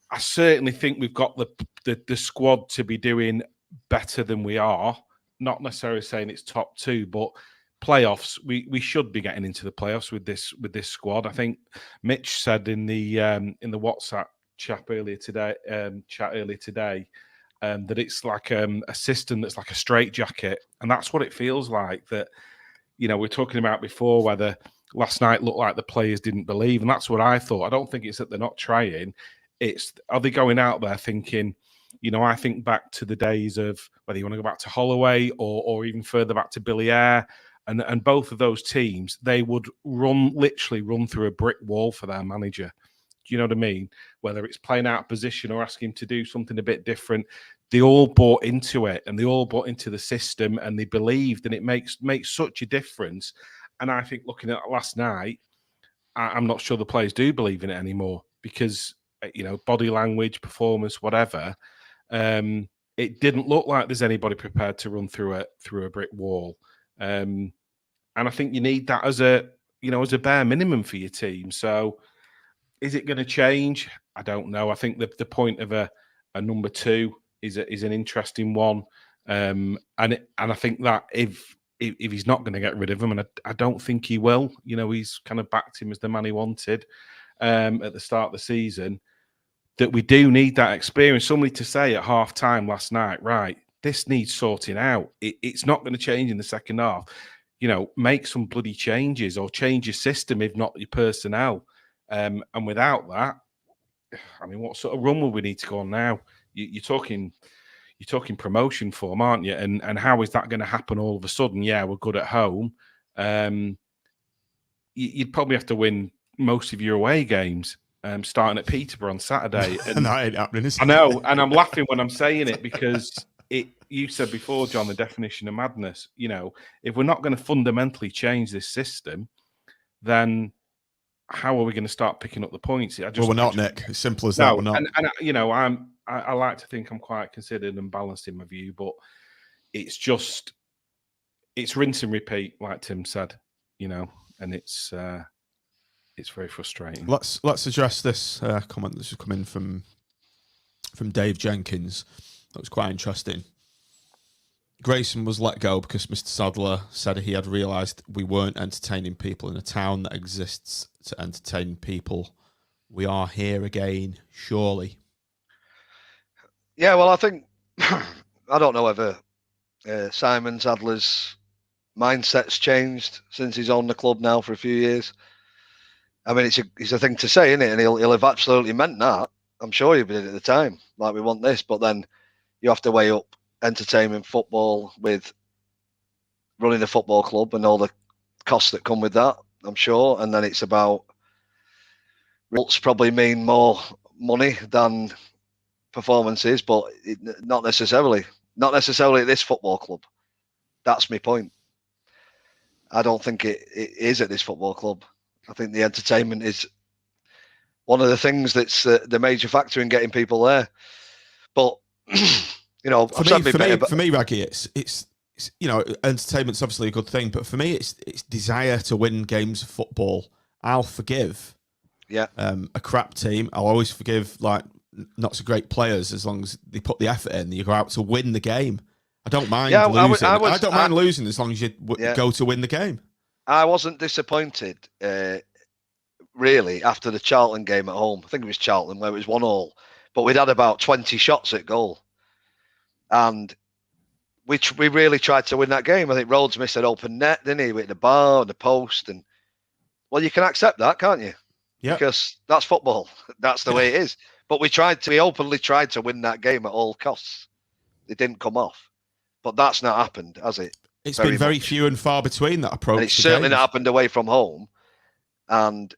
I certainly think we've got the squad to be doing better than we are. Not necessarily saying it's top two, but playoffs, we should be getting into the playoffs with this squad. I think Mitch said in the WhatsApp chat earlier today that it's like a system that's like a straitjacket, and that's what it feels like. That we're talking about before whether last night looked like the players didn't believe, and that's what I thought. I don't think it's that they're not trying. It's, are they going out there thinking, I think back to the days of whether you want to go back to Holloway or even further back to Billy Eyre, and both of those teams, they would literally run through a brick wall for their manager. Do you know what I mean? Whether it's playing out of position or asking him to do something a bit different, they all bought into it and they all bought into the system and they believed, and it makes such a difference. And I think looking at last night, I'm not sure the players do believe in it anymore because, body language, performance, whatever, it didn't look like there's anybody prepared to run through a brick wall. And I think you need that as a bare minimum for your team. So is it going to change? I don't know. I think the point of a number two is an interesting one. And I think that if he's not going to get rid of him, and I don't think he will, he's kind of backed him as the man he wanted at the start of the season, that we do need that experience. Somebody to say at half time last night, right, this needs sorting out. It's not going to change in the second half. Make some bloody changes or change your system, if not your personnel. And without that, I mean, what sort of run will we need to go on now? You're talking promotion form, aren't you? And how is that going to happen all of a sudden? Yeah, we're good at home. You'd probably have to win most of your away games, starting at Peterborough on Saturday. And that ain't happening, is it? I know, and I'm laughing when I'm saying it because you said before, John, the definition of madness. If we're not going to fundamentally change this system, then how are we going to start picking up the points? We're not, Nick. As simple as that, we're not. And I like to think I'm quite considered and balanced in my view, but it's rinse and repeat, like Tim said, and it's very frustrating. Let's address this comment that's just come in from Dave Jenkins. That was quite interesting. Grayson was let go because Mr. Sadler said he had realised we weren't entertaining people in a town that exists to entertain people. We are here again, surely. Yeah, well, I think I don't know whether Simon Sadler's mindset's changed since he's owned the club now for a few years. I mean, it's a thing to say, isn't it? And he'll have absolutely meant that. I'm sure he did at the time, like we want this, but then you have to weigh up entertainment football with running a football club and all the costs that come with that, I'm sure. And then it's about results probably mean more money than performances, but not necessarily at this football club. That's my point. I don't think it is at this football club. I think the entertainment is one of the things that's the major factor in getting people there. But you know, for me, Raggy, it's you know, entertainment's obviously a good thing, but for me, it's desire to win games of football. I'll forgive, a crap team. I'll always forgive like not so great players as long as they put the effort in. You go out to win the game. I don't mind losing. I don't mind losing as long as you go to win the game. I wasn't disappointed, really, after the Charlton game at home. I think it was Charlton where it was 1-1, but we'd had about 20 shots at goal, and we really tried to win that game. I think Rhodes missed an open net, didn't he, with the bar and the post, and well, you can accept that, can't you? Yeah. Because that's football. That's the way it is. But we openly tried to win that game at all costs. It didn't come off. But that's not happened, has it? It's been very few and far between that approach. And it's certainly not happened away from home. And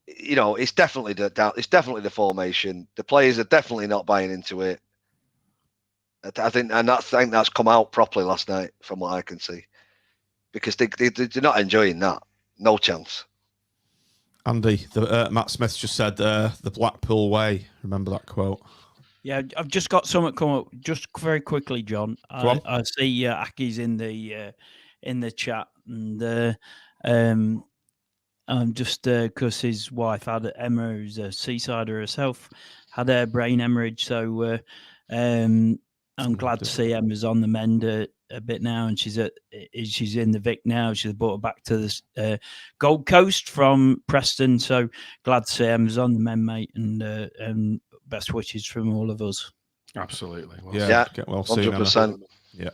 you know, it's definitely the formation. The players are definitely not buying into it. I think that's come out properly last night, from what I can see, because they're not enjoying that. No chance. Andy, Matt Smith just said the Blackpool way. Remember that quote? Yeah, I've just got something come up just very quickly, John. I see Aki's in the chat, and just because his wife had Emma, who's a Seasider herself, had a brain hemorrhage. So I'm glad to see Emma's on the mend a bit now, and she's in the Vic now. She's brought her back to the Gold Coast from Preston. So glad to see Emma's on the mend, mate, and best wishes from all of us. Absolutely. Well, yeah. Get well soon, 100%. Yeah.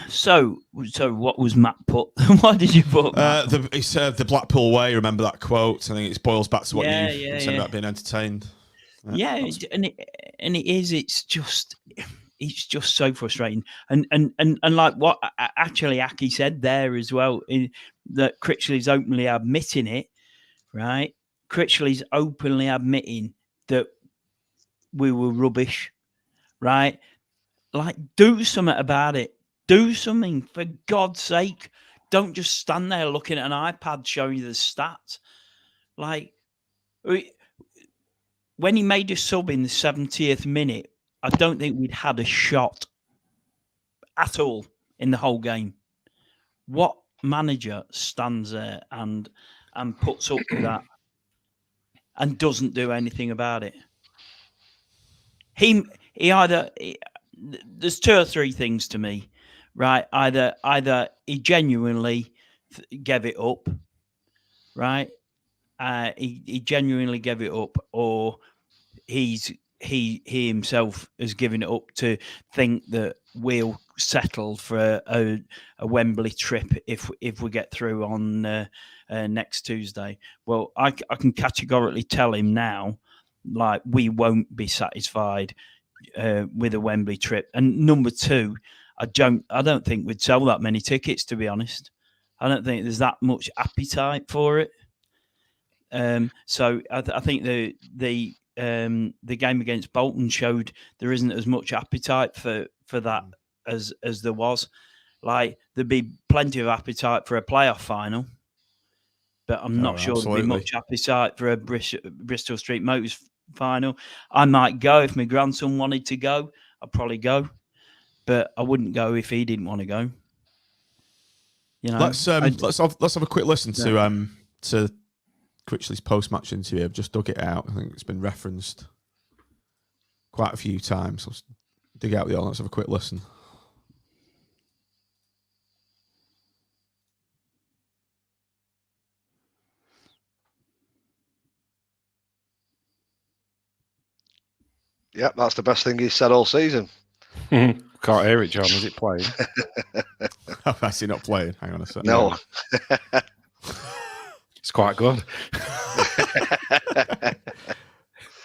So what was Matt put? What did you put? He said the Blackpool way. Remember that quote? I think it boils back to what you said about being entertained. Yeah, and it is. It's just so frustrating. And like what actually Aki said there as well, that Critchley's openly admitting it, right? Critchley's openly admitting that we were rubbish, right? Like, do something about it. Do something, for God's sake. Don't just stand there looking at an iPad showing you the stats. Like, when he made a sub in the 70th minute, I don't think we'd had a shot at all in the whole game. What manager stands there and puts up with that and doesn't do anything about it? He there's two or three things to me, right? Either he genuinely gave it up, right? He genuinely gave it up, or he himself has given it up to think that we'll settle for a Wembley trip if we get through on next Tuesday. Well, I can categorically tell him now, like, we won't be satisfied with a Wembley trip. And number two, I don't think we'd sell that many tickets, to be honest. I don't think there's that much appetite for it. So I think the game against Bolton showed there isn't as much appetite for that as there was. Like, there'd be plenty of appetite for a playoff final, but I'm not sure there'd be much appetite for a Bristol Street Motors final. I might go if my grandson wanted to go. I'd probably go, but I wouldn't go if he didn't want to go. You know, let's have a quick listen to Critchley's post-match interview. I've just dug it out. I think it's been referenced quite a few times. Let's dig out the all. Let's have a quick listen. Yeah, that's the best thing he's said all season. Can't hear it, John. Is it playing? Is he not playing? Hang on a second. No. It's quite good.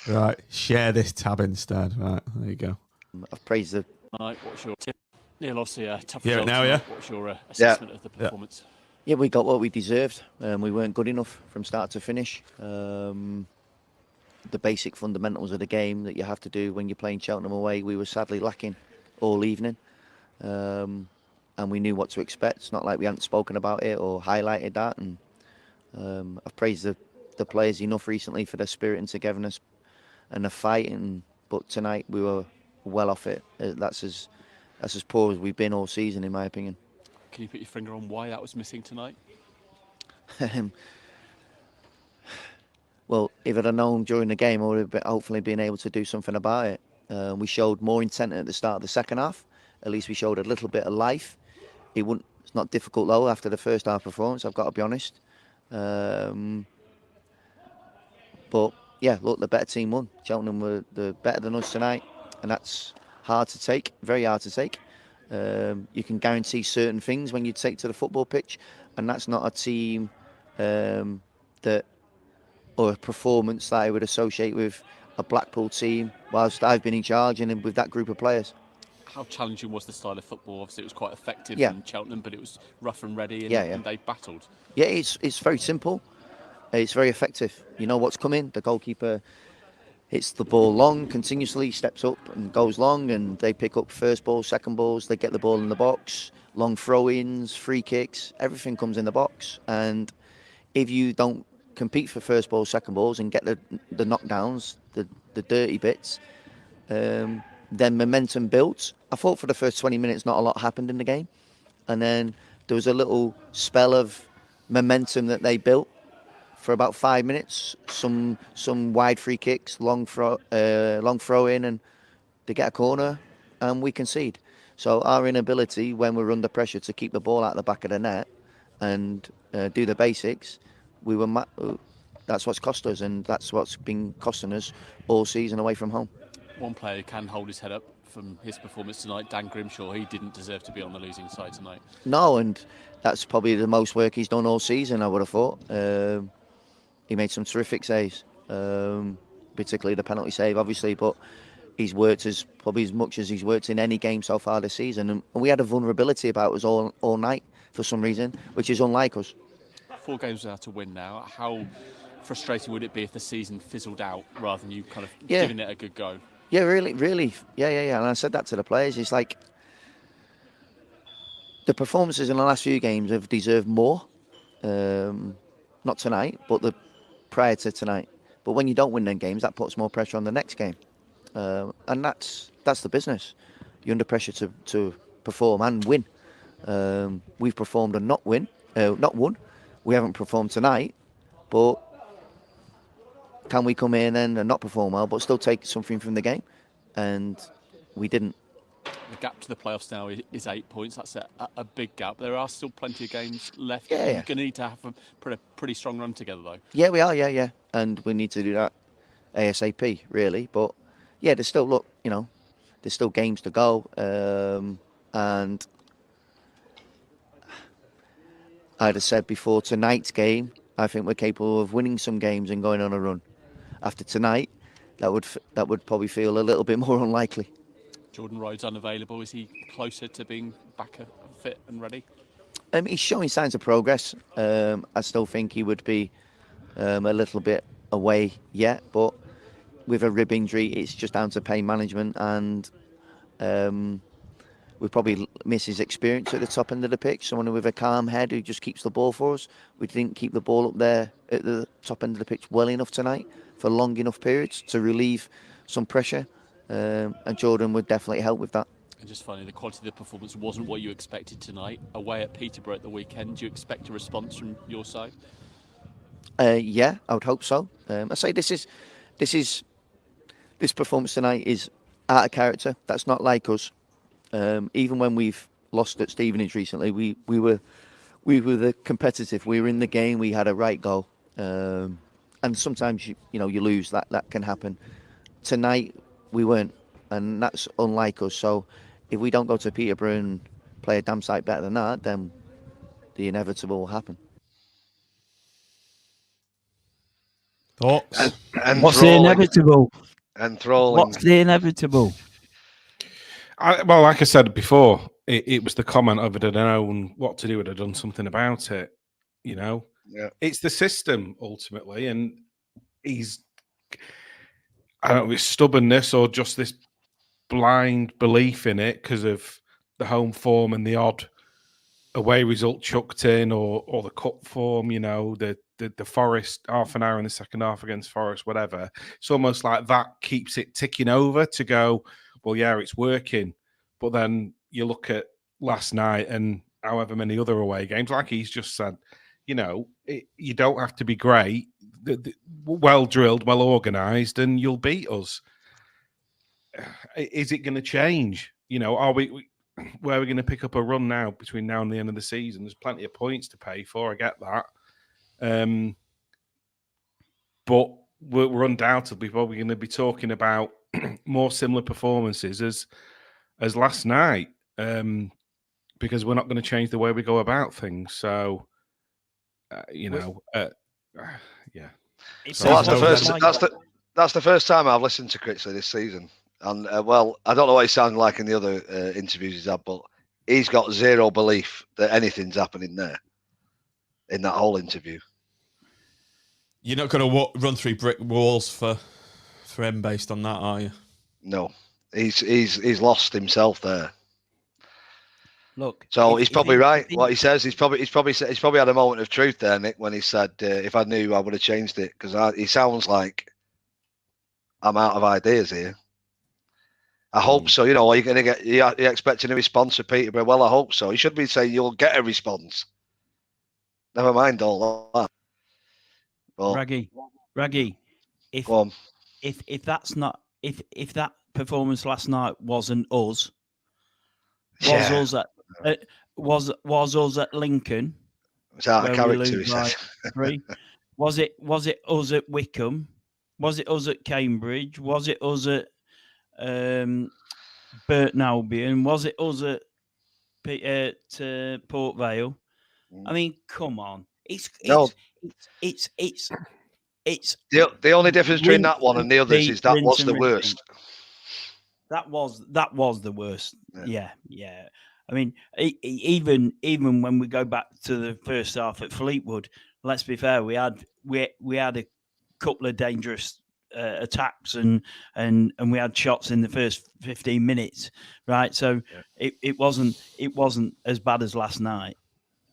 Right, share this tab instead. Right, there you go. I've praised the. Right, what's your tip? Neil, obviously tough result. Now, yeah. What's your assessment of the performance? Yeah, we got what we deserved. We weren't good enough from start to finish. The basic fundamentals of the game that you have to do when you're playing Cheltenham away, we were sadly lacking all evening. And we knew what to expect. It's not like we hadn't spoken about it or highlighted that. And I've praised the players enough recently for their spirit and togetherness and the fight. But tonight we were well off it. That's as poor as we've been all season, in my opinion. Can you put your finger on why that was missing tonight? Well, if I'd have known during the game, I would have hopefully been able to do something about it. We showed more intent at the start of the second half. At least we showed a little bit of life. It's not difficult though after the first half performance, I've got to be honest. But yeah, look, the better team won. Cheltenham were better than us tonight, and that's hard to take, very hard to take. You can guarantee certain things when you take to the football pitch, and that's not a team or a performance that I would associate with a Blackpool team whilst I've been in charge and with that group of players. How challenging was the style of football? Obviously, it was quite effective Yeah. in Cheltenham, but it was rough and ready, and, Yeah. and they battled. Yeah, it's very simple. It's very effective. You know what's coming. The goalkeeper hits the ball long, continuously steps up and goes long, and they pick up first balls, second balls. They get the ball in the box, long throw-ins, free kicks. Everything comes in the box. And if you don't compete for first balls, second balls, and get the knockdowns, the dirty bits, then momentum builds. I thought for the first 20 minutes not a lot happened in the game, and then there was a little spell of momentum that they built for about 5 minutes. Some wide free kicks, long throw in, and they get a corner, and we concede. So our inability when we're under pressure to keep the ball out the back of the net and do the basics, that's what's cost us, and that's what's been costing us all season away from home. One player who can hold his head up from his performance tonight, Dan Grimshaw. He didn't deserve to be on the losing side tonight. No, and that's probably the most work he's done all season, I would have thought. He made some terrific saves, particularly the penalty save, obviously, but he's worked probably as much as he's worked in any game so far this season. And we had a vulnerability about us all night for some reason, which is unlike us. 4 games without a win now. How frustrating would it be if the season fizzled out rather than you kind of giving it a good go? Yeah, really. Yeah. And I said that to the players. It's like the performances in the last few games have deserved more. Not tonight, but prior to tonight. But when you don't win them games, that puts more pressure on the next game. And that's the business. You're under pressure to perform and win. We've performed and not won. We haven't performed tonight, but can we come in and not perform well, but still take something from the game? And we didn't. The gap to the playoffs now is 8 points. That's a big gap. There are still plenty of games left. Yeah. You're going to need to have a pretty strong run together, though. Yeah, we are. Yeah. And we need to do that ASAP, really. But yeah, there's still there's still games to go. And I'd have said before tonight's game, I think we're capable of winning some games and going on a run. After tonight, that would probably feel a little bit more unlikely. Jordan Rhodes unavailable. Is he closer to being back fit and ready? He's showing signs of progress. I still think he would be a little bit away yet, but with a rib injury, it's just down to pain management, and we probably miss his experience at the top end of the pitch. Someone with a calm head who just keeps the ball for us. We didn't keep the ball up there at the top end of the pitch well enough tonight for long enough periods to relieve some pressure. And Jordan would definitely help with that. And just finally, the quality of the performance wasn't what you expected tonight. Away at Peterborough at the weekend, do you expect a response from your side? Yeah, I would hope so. I say this performance tonight is out of character. That's not like us. Even when we've lost at Stevenage recently, we were the competitive. We were in the game. We had a right goal. And sometimes you lose. That can happen. Tonight we weren't, and that's unlike us. So if we don't go to Peterborough and play a damn sight better than that, then the inevitable will happen. Thoughts? What's the inevitable? Enthralling. What's the inevitable? Well, like I said before, it was the comment of it had known what to do, it had done something about it. Yeah. It's the system ultimately, and I don't know if it's stubbornness or just this blind belief in it because of the home form and the odd away result chucked in, or the cup form, the Forest half an hour in the second half against Forest, whatever. It's almost like that keeps it ticking over to go, well, yeah, it's working. But then you look at last night and however many other away games, like he's just said, you don't have to be great, well drilled, well organised, and you'll beat us. Is it going to change? Are we where are we going to pick up a run now between now and the end of the season? There's plenty of points to pay for. I get that. But we're undoubtedly probably going to be talking about more similar performances as last night, because we're not going to change the way we go about things. So, yeah. So that's the first time I've listened to Critchley this season, and I don't know what he sounded like in the other interviews he's had, but he's got zero belief that anything's happening there in that whole interview. You're not going to run through brick walls for him based on that, are you? No, he's lost himself there. Look, so he's probably right. What he says, he's probably had a moment of truth there, Nick, when he said, "If I knew, I would have changed it." Because he sounds like I'm out of ideas here. I hope so. Are you going to get? You're expecting a response from Peterborough? Well, I hope so. He should be saying you'll get a response. Never mind all that. Well, Raggy, if that's not if that performance last night wasn't us, was us at Lincoln? Was out of character, he said. Was it us at Wickham? Was it us at Cambridge? Was it us at Burton Albion? Was it us at Port Vale? I mean, come on. It's the only difference between that one and the others is that was the worst. That was the worst. Yeah. I mean, even when we go back to the first half at Fleetwood, let's be fair, we had a couple of dangerous attacks and we had shots in the first 15 minutes, right? So it wasn't as bad as last night,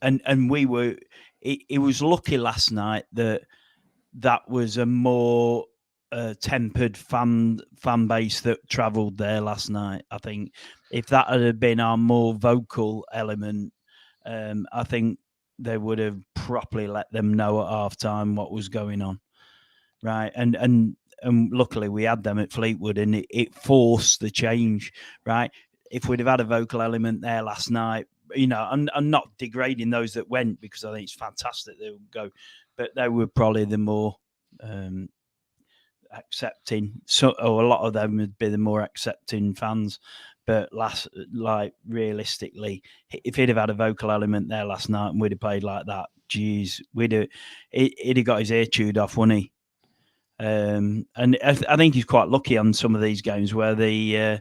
and we were. It was lucky last night that was a more tempered fan base that travelled there last night. I think if that had been our more vocal element, I think they would have properly let them know at half time what was going on, right? And luckily we had them at Fleetwood, and it forced the change, right? If we'd have had a vocal element there last night, I'm not degrading those that went, because I think it's fantastic they would go, but they were probably the more accepting. So, a lot of them would be the more accepting fans. But realistically, if he'd have had a vocal element there last night and we'd have played like that, geez, he'd have got his ear chewed off, wouldn't he? And I think he's quite lucky on some of these games where the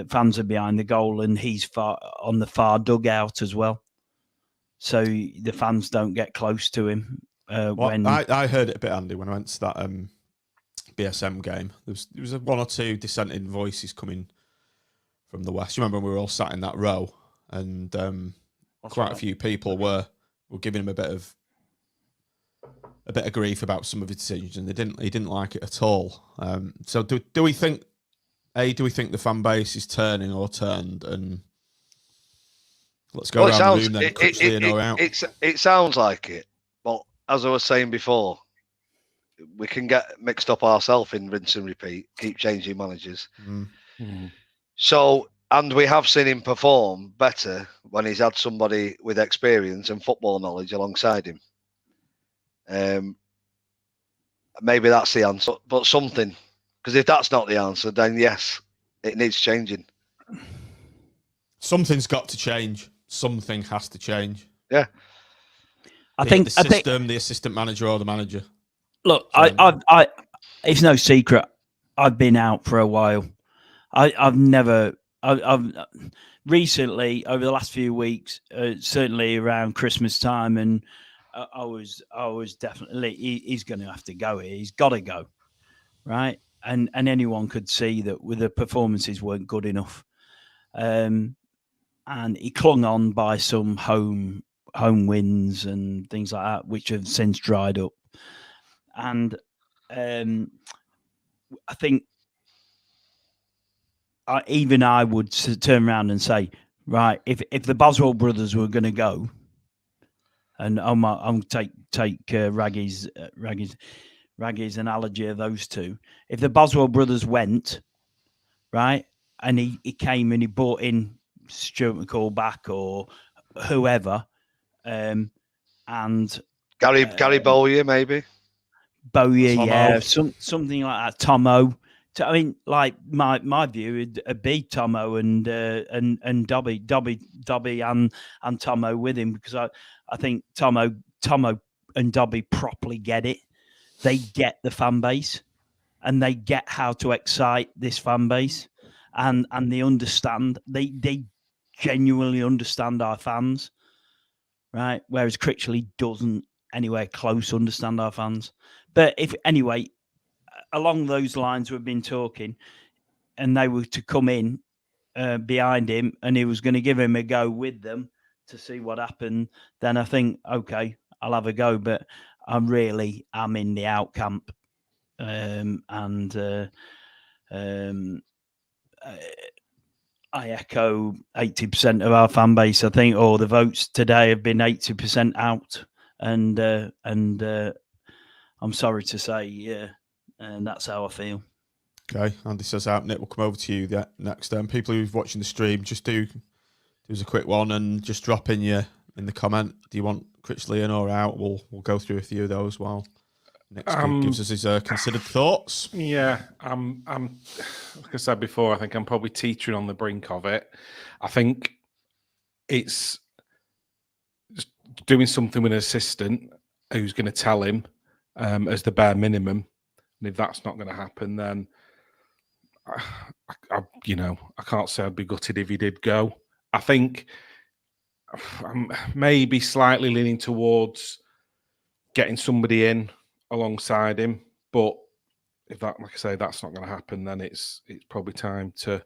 fans are behind the goal and he's on the far dugout as well, so the fans don't get close to him. I heard it a bit, Andy, when I went to that BSM game. There was one or two dissenting voices coming from the west. You remember when we were all sat in that row, and quite a few people were giving him a bit of grief about some of his decisions, and he didn't like it at all. So do we think the fan base is turning or turned? And let's go around the room then. Critchley and out. It sounds like it, but as I was saying before, we can get mixed up ourselves in rinse and repeat, keep changing managers. So, and we have seen him perform better when he's had somebody with experience and football knowledge alongside him. Maybe that's the answer, but something. Because if that's not the answer, then yes, it needs changing. Something's got to change. Something has to change. Yeah. I think the assistant manager or the manager. Look, I it's no secret. I've been out for a while. I've recently, over the last few weeks, certainly around Christmas time, and I was definitely, he's going to have to go here. He's got to go, right? And anyone could see that with the performances weren't good enough. And and he clung on by some home wins and things like that, which have since dried up. And I think I would turn around and say, right, if the Boswell brothers were going to go, and I'm take Raggy's analogy of those two. If the Boswell brothers went, right, and he came and he brought in Stuart McCall back or whoever, and Gary Bowyer maybe. Bowyer, Tomo. yeah, something like that. Tomo. I mean, like my view would be Tomo and Dobby and Tomo with him, because I think Tomo and Dobby properly get it. They get the fan base, and they get how to excite this fan base, and they understand. They genuinely understand our fans, right? Whereas Critchley doesn't anywhere close understand our fans. But if anyway, along those lines, we've been talking, and they were to come in behind him, and he was going to give him a go with them to see what happened. Then I think, okay, I'll have a go. But I'm in the out camp, I echo 80% of our fan base. I think, the votes today have been 80% out, and I'm sorry to say, and that's how I feel. Okay, Andy says out. Nick, we'll come over to you next. People who've watching the stream, just do a quick one and just drop in the comment. Do you want Critchley in or out? We'll go through a few of those while Nick gives us his considered thoughts. Yeah, I'm like I said before, I think I'm probably teetering on the brink of it. I think it's just doing something with an assistant who's going to tell him as the bare minimum. And if that's not going to happen, then I can't say I'd be gutted if he did go. I think I'm maybe slightly leaning towards getting somebody in alongside him, but if that, like I say, that's not going to happen, then it's probably time to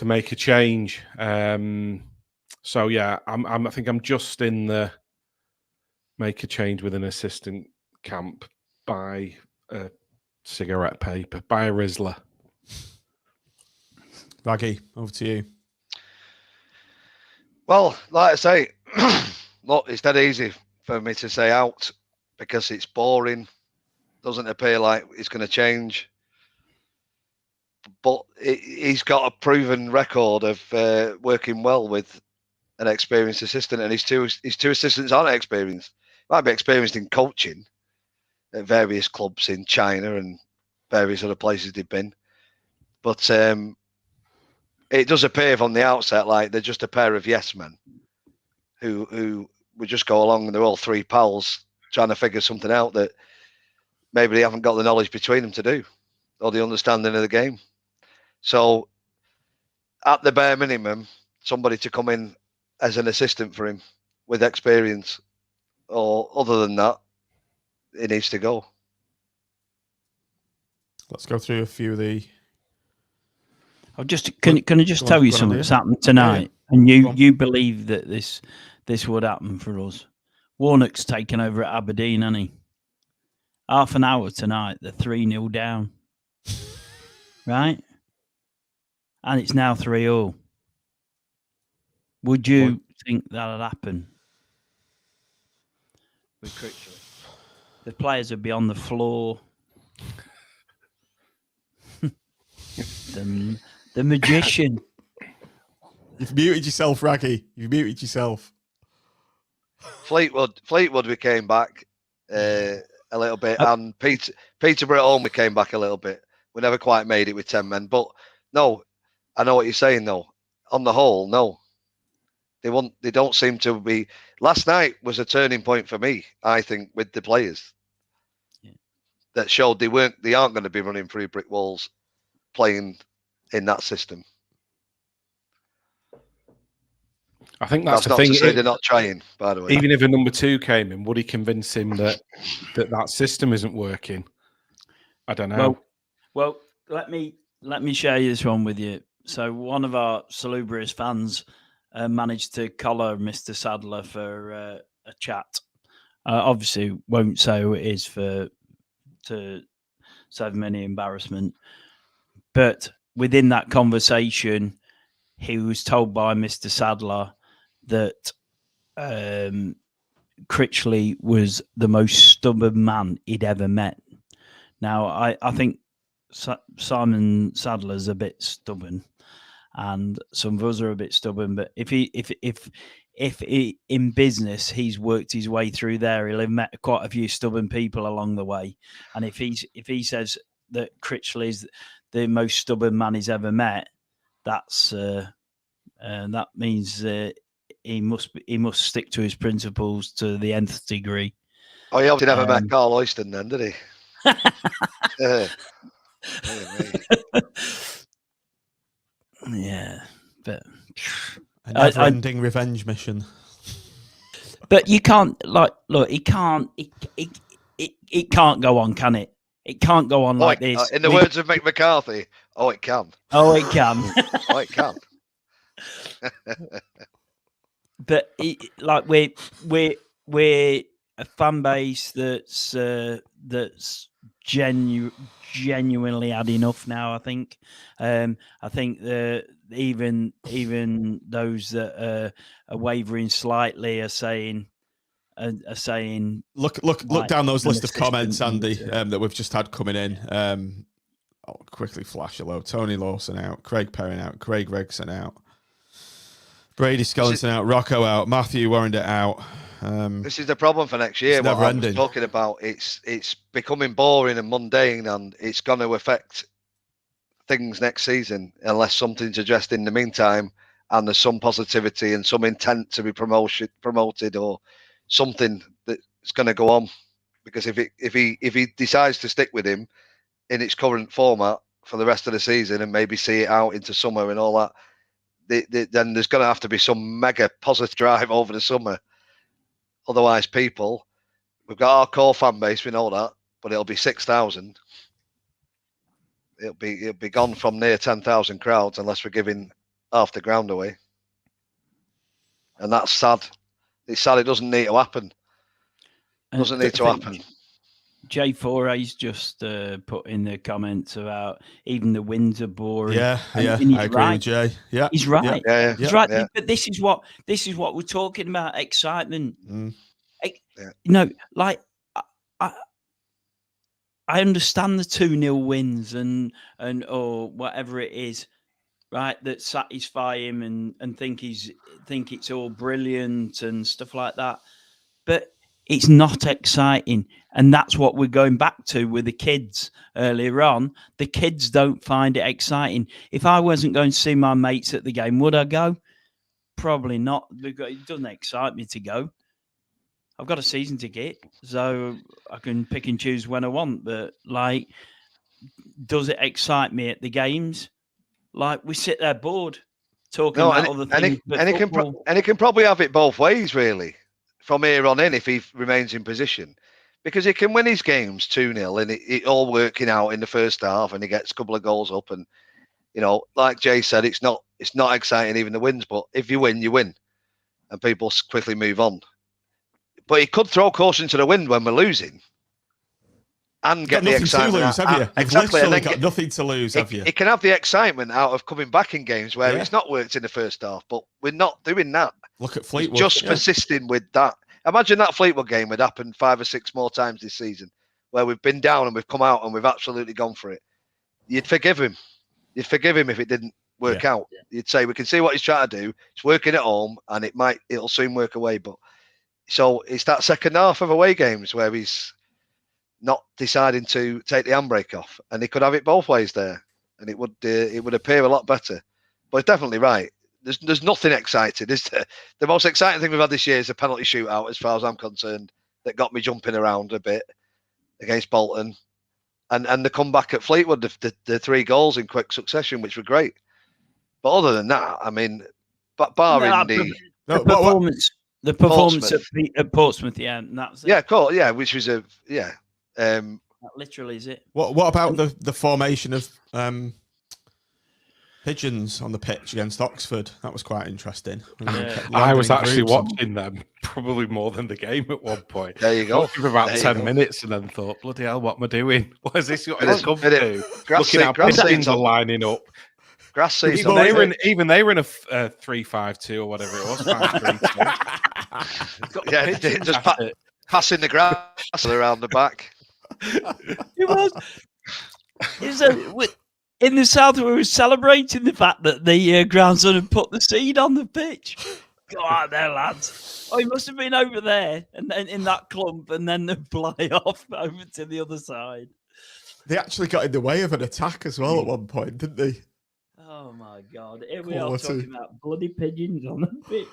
make a change. So yeah, I think I'm just in the make a change with an assistant camp. Buy a cigarette paper, buy a Rizzler. Raggy, over to you. Well, like I say, look, it's dead easy for me to say out because it's boring. Doesn't appear like it's going to change. But he's got a proven record of working well with an experienced assistant, and his two assistants aren't experienced. Might be experienced in coaching at various clubs in China and various other places they've been. But it does appear from the outset like they're just a pair of yes men who would just go along, and they're all three pals trying to figure something out that maybe they haven't got the knowledge between them to do, or the understanding of the game. So at the bare minimum, somebody to come in as an assistant for him with experience, or other than that, it needs to go. Let's go through a few of the... Can I just tell you something that's happened tonight? Yeah. And you believe that this would happen for us. Warnock's taken over at Aberdeen, hasn't he? Half an hour tonight, they're 3-0 down. Right? And it's now 3-0. Would you think that'll happen? With Critchley? The players would be on the floor. The magician. You've muted yourself, Raggy. You've muted yourself. Fleetwood, we came back a little bit, and Peterborough at home, we came back a little bit. We never quite made it with 10 men, but no, I know what you're saying. Though, on the whole, no, they don't seem to be. Last night was a turning point for me, I think, with the players. Yeah. That showed they aren't going to be running through brick walls, playing in that system. I think that's the not thing. To say they're not trying, by the way. Even if a number 2 came in, would he convince him that system isn't working? I don't know. Well, let me share this one with you. So one of our salubrious fans managed to collar Mr. Sadler for a chat. Obviously, won't say who it is to save him any embarrassment. But within that conversation, he was told by Mr. Sadler that Critchley was the most stubborn man he'd ever met. Now, I think Simon Sadler's a bit stubborn, and some of us are a bit stubborn. But if he in business he's worked his way through there, he'll have met quite a few stubborn people along the way. And if he says that Critchley's the most stubborn man he's ever met, that means he must stick to his principles to the nth degree. Oh, he obviously never met Carl Oyston then, did he? Yeah, but a never-ending revenge mission. But you can't look. It can't. It can't go on, can it? It can't go on like this. In the words of Mick McCarthy, it can. Oh, it can. It can. But we're a fan base that's genuinely had enough now. I think that even those that are wavering slightly are saying. Look down those list of comments, Andy, that we've just had coming in. I'll quickly flash hello. Tony Lawson out, Craig Perrin out, Craig Regson out, Brady Skellington out, Rocco out, Matthew Warrender out. This is the problem for next year. What I was talking about, it's becoming boring and mundane, and it's going to affect things next season unless something's addressed in the meantime, and there's some positivity and some intent to be promoted or something that's going to go on. Because if he decides to stick with him in its current format for the rest of the season and maybe see it out into summer and all that, then there's going to have to be some mega positive drive over the summer. Otherwise, we've got our core fan base, we know that, but it'll be 6,000. It'll be gone from near 10,000 crowds unless we're giving half the ground away, and that's sad. It's sad. It doesn't need to happen. Doesn't need to happen. J4A's just put in the comments about even the wins are boring. Yeah, I agree with Jay. Yeah, he's right. Yeah. He's right. Yeah. But this is what we're talking about: excitement. I understand the 2-0 wins and or whatever it is, right? That satisfy him and think it's all brilliant and stuff like that, but it's not exciting. And that's what we're going back to with the kids earlier on. The kids don't find it exciting. If I wasn't going to see my mates at the game, would I go? Probably not. It doesn't excite me to go. I've got a season ticket, so I can pick and choose when I want. But, does it excite me at the games? We sit there bored talking about other things. And he can probably have it both ways, really, from here on in, if he remains in position. Because he can win his games 2-0 and it all working out in the first half, and he gets a couple of goals up. And, like Jay said, it's not exciting, even the wins. But if you win, you win. And people quickly move on. But he could throw caution to the wind when we're losing, and get the excitement. To lose, have you? Exactly. And then got nothing to lose, have you? He can have the excitement out of coming back in games where it's not worked in the first half. But we're not doing that. Look at Fleetwood. Just persisting with that. Imagine that Fleetwood game would happen 5 or 6 more times this season, where we've been down and we've come out and we've absolutely gone for it. You'd forgive him. You'd forgive him if it didn't work out. You'd say, we can see what he's trying to do. It's working at home, and it'll soon work away. But so it's that second half of away games where he's not deciding to take the handbrake off, and he could have it both ways there, and it would appear a lot better. But it's definitely right. There's nothing exciting, is there? The most exciting thing we've had this year is a penalty shootout, as far as I'm concerned, that got me jumping around a bit against Bolton, and the comeback at Fleetwood, the 3 goals in quick succession, which were great. But other than that, I mean, barring the performance. The performance at Portsmouth, and that's it. Yeah, cool. Yeah, which was that literally is it. What about the formation of him pigeons on the pitch against Oxford. That was quite interesting. I was actually watching them probably more than the game at one point. There you go. Watching for about 10 minutes and then thought, bloody hell, what am I doing? What is this got to come to? Looking at how pigeons are lining up. Grass seeds. Even they were in a 3-5-2 or whatever it was. 5-3-2. Yeah, just passing the grass around the back. It was. In the south, we were celebrating the fact that the groundsman had put the seed on the pitch. Go on there, lads. Oh, he must have been over there and then in that clump, and then they fly off over to the other side. They actually got in the way of an attack as well at one point, didn't they? Oh my God! Here we are talking about bloody pigeons on the pitch.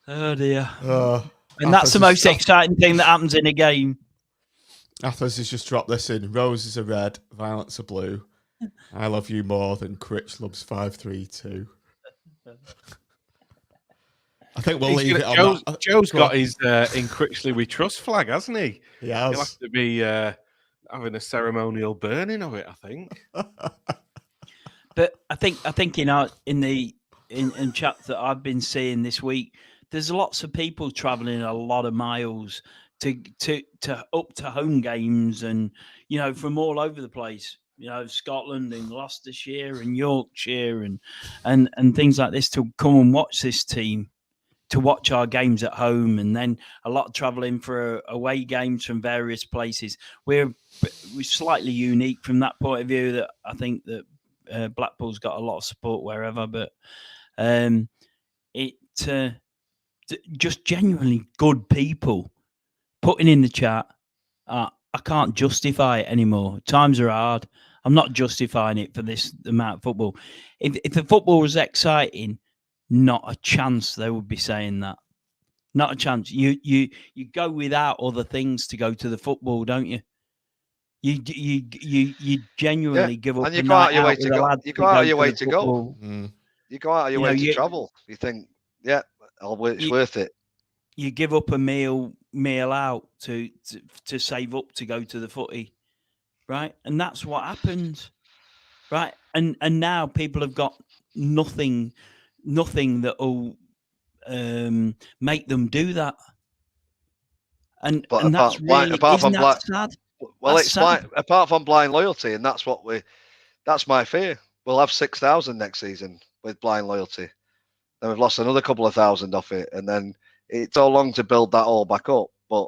Oh dear! And that's the most exciting thing that happens in a game. Athos has just dropped this in. Roses are red, violets are blue. I love you more than Critch loves 5-3-2. I think we'll leave it on that. Joe's got his in Critchley We Trust flag, hasn't he? He has. He'll have to be having a ceremonial burning of it, I think. But I think in chats that I've been seeing this week, there's lots of people travelling a lot of miles to up to home games, and from all over the place. Scotland and Gloucestershire and Yorkshire and things like this to come and watch this team, to watch our games at home, and then a lot of travelling for away games from various places. We're slightly unique from that point of view, that I think that Blackpool's got a lot of support wherever, but just genuinely good people putting in the chat. I can't justify it anymore. Times are hard. I'm not justifying it for this amount of football. If the football was exciting, not a chance they would be saying that. Not a chance. You go without other things to go to the football, don't you? You genuinely give up. And you go out your way to go. You go out of your way to go. You go out of your way to travel. You think, it's worth it. You give up a meal out to save up to go to the footy, right? And that's what happens, right? And now people have got nothing that will make them do that. And that's really, isn't that sad? Well, it's sad. Apart from blind loyalty, and that's my fear. We'll have 6,000 next season with blind loyalty. Then we've lost another couple of thousand off it, and then it's so long to build that all back up. But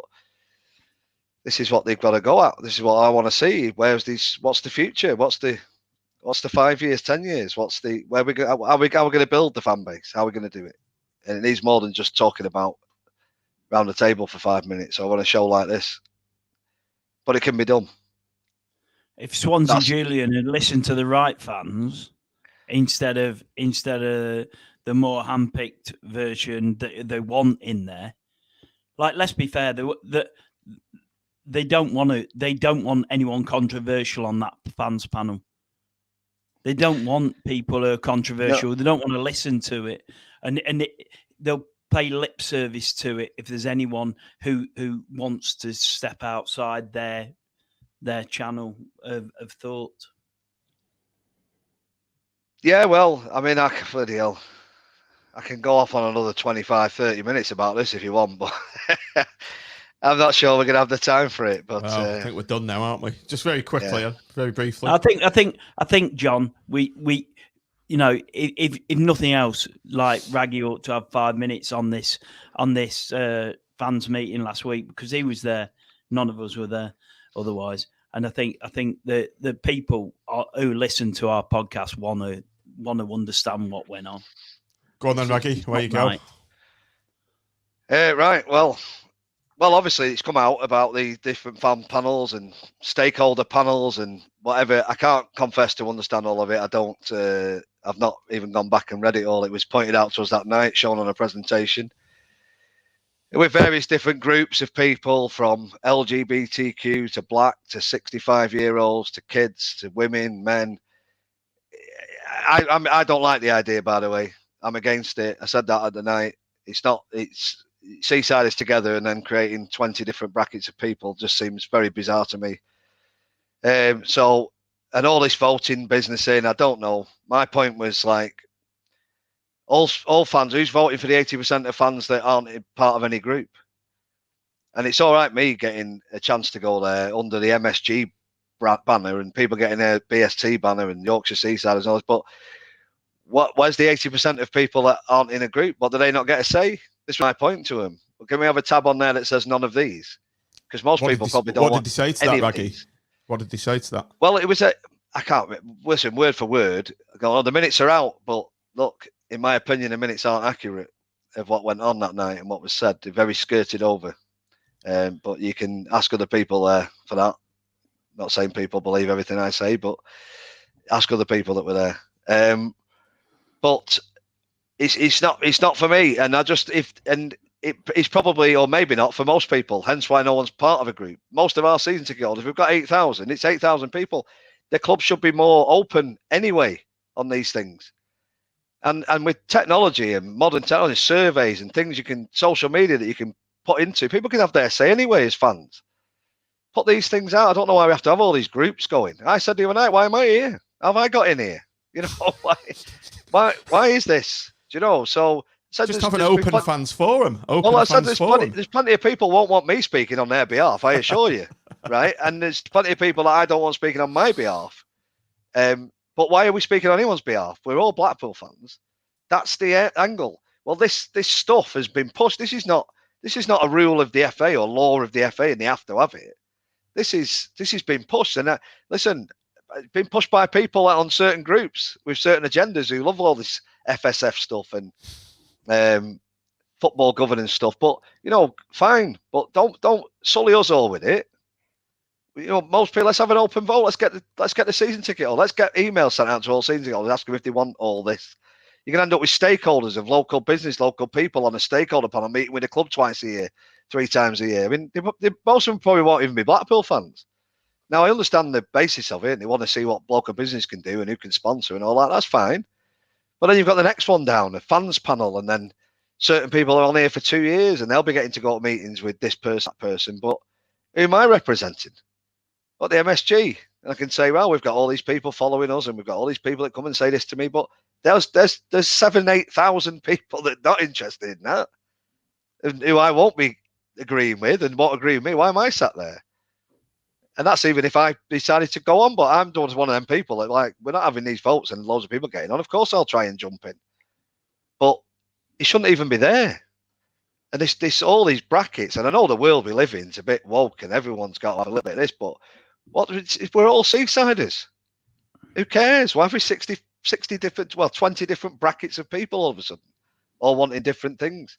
this is what they've got to go at. This is what I want to see. What's the future? What's the 5 years, 10 years? How are we going to build the fan base? How are we going to do it? And it needs more than just talking about round the table for 5 minutes. I want a show like this, but it can be done. If Swans and Julian had listened to the right fans instead of the more handpicked version that they want in there, like, let's be fair, they don't want anyone controversial on that fans panel. They don't want people who are controversial. No. They don't want to listen to it, and they'll pay lip service to it if there's anyone who wants to step outside their channel of thought. Yeah, well, I mean, I can go off on another 25, 30 minutes about this if you want, but I'm not sure we're going to have the time for it. But I think we're done now, aren't we? Just very quickly, very briefly. I think, John, we if nothing else, like Raggy ought to have 5 minutes on this fans meeting last week, because he was there. None of us were there otherwise. And I think the people who listen to our podcast want to understand what went on. Go on then, Raggy. Where you go? Right. Well, obviously it's come out about the different fan panels and stakeholder panels and whatever. I can't confess to understand all of it. I don't. I've not even gone back and read it all. It was pointed out to us that night, shown on a presentation, with various different groups of people, from LGBTQ to black to 65-year-olds to kids to women, men. I don't like the idea, by the way. I'm against it. I said that at the night. It's Seasiders Together, and then creating 20 different brackets of people just seems very bizarre to me. So and all this voting business in, I don't know. My point was like, all fans, who's voting for the 80% of fans that aren't part of any group? And it's all right, me getting a chance to go there under the MSG banner and people getting a BST banner and Yorkshire Seasiders and all this, but where's the 80% of people that aren't in a group? What, do they not get a say? This is my point to them. Well, can we have a tab on there that says none of these? Because most people probably don't want. What did they say to that, Raggy? What did they say to that? Well, it was I can't listen word for word. I go, oh, the minutes are out, but look, in my opinion, the minutes aren't accurate of what went on that night and what was said. They're very skirted over. But you can ask other people there for that. Not saying people believe everything I say, but ask other people that were there. But it's not for me, and it's probably, or maybe not for most people. Hence why no one's part of a group. Most of our season ticket holders, we've got 8,000. It's 8,000 people. The club should be more open anyway on these things. And with technology and modern technology, surveys and things social media that you can put into, people can have their say anyway as fans. Put these things out. I don't know why we have to have all these groups going. I said the other night, why am I here? How have I got in here? You know, why is this? Do you know? So just have an open fans forum. There's plenty of people won't want me speaking on their behalf, I assure you. Right? And there's plenty of people that I don't want speaking on my behalf. But why are we speaking on anyone's behalf? We're all Blackpool fans. That's the angle. Well, this stuff has been pushed. This is not a rule of the FA or law of the FA, and they have to have it. This has been pushed, and listen, it's been pushed by people on certain groups with certain agendas who love all this FSF stuff and football governance stuff. But you know, fine, but don't sully us all with it. You know, most people, let's have an open vote. Let's get the season ticket, or let's get emails sent out to all season ticket holders, ask them if they want all this. You're going to end up with stakeholders of local business, local people on a stakeholder panel meeting with the club twice a year, 3 times a year. I mean, most of them probably won't even be Blackpool fans. Now, I understand the basis of it, and they want to see what local business can do and who can sponsor and all that. That's fine. But then you've got the next one down, a fans panel, and then certain people are on here for 2 years, and they'll be getting to go to meetings with this person, that person. But who am I representing? What, the MSG? And I can say, well, we've got all these people following us, and we've got all these people that come and say this to me, but there's 7,000-8,000 people that are not interested in that, and who I won't be agreeing with and won't agree with me. Why am I sat there? And that's even if I decided to go on, but I'm one of them people that, like, we're not having these votes and loads of people getting on. Of course I'll try and jump in. But it shouldn't even be there. And this all these brackets, and I know the world we live in is a bit woke and everyone's got like a little bit of this, but we're all Seasiders. Who cares? Why have we 60 different, 20 different brackets of people all of a sudden, all wanting different things?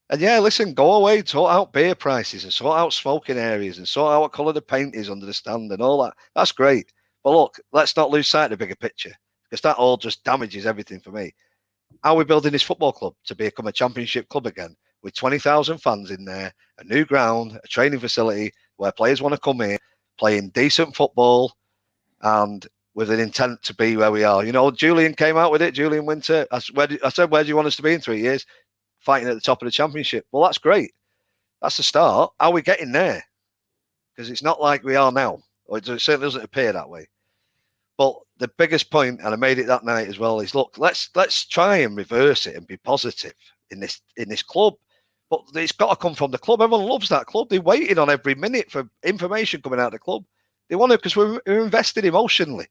And yeah, listen, go away, sort out beer prices and sort out smoking areas and sort out what colour the paint is under the stand and all that. That's great. But look, let's not lose sight of the bigger picture, because that all just damages everything for me. How are we building this football club to become a championship club again with 20,000 fans in there, a new ground, a training facility where players want to come in, playing decent football and with an intent to be where we are? You know, Julian came out with it, Julian Winter. I said, where do you want us to be in 3 years? Fighting at the top of the championship. Well, that's great. That's the start. How are we getting there? Because it's not like we are now, or it certainly doesn't appear that way. But the biggest point, and I made it that night as well, is look, let's try and reverse it and be positive in this club. But it's got to come from the club. Everyone loves that club. They're waiting on every minute for information coming out of the club. They want to, because we're invested emotionally.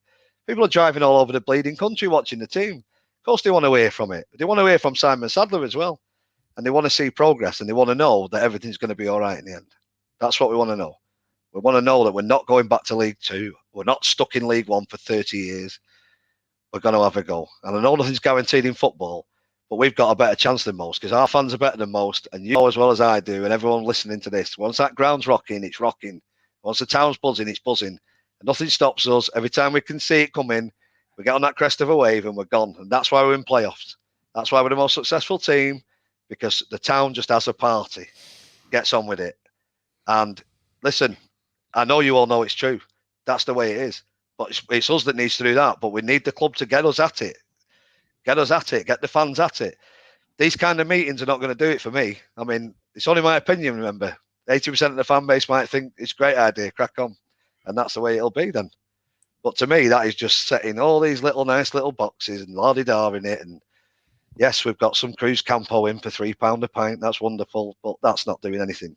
People are driving all over the bleeding country watching the team. Of course, they want to hear from it. They want to hear from Simon Sadler as well. And they want to see progress, and they want to know that everything's going to be all right in the end. That's what we want to know. We want to know that we're not going back to League Two. We're not stuck in League One for 30 years. We're going to have a go. And I know nothing's guaranteed in football, but we've got a better chance than most, because our fans are better than most, and you know as well as I do, and everyone listening to this, once that ground's rocking, it's rocking. Once the town's buzzing, it's buzzing. And nothing stops us. Every time we can see it coming, we get on that crest of a wave and we're gone. And that's why we're in playoffs. That's why we're the most successful team, because the town just has a party, gets on with it. And listen, I know you all know it's true. That's the way it is. But it's us that needs to do that. But we need the club to get us at it. Get us at it. Get the fans at it. These kind of meetings are not going to do it for me. I mean, it's only my opinion, remember. 80% of the fan base might think it's a great idea, crack on. And that's the way it'll be then. But to me, that is just setting all these little nice little boxes and la-di-da in it. And yes, we've got some Cruz Campo in for £3 a pint. That's wonderful, but that's not doing anything.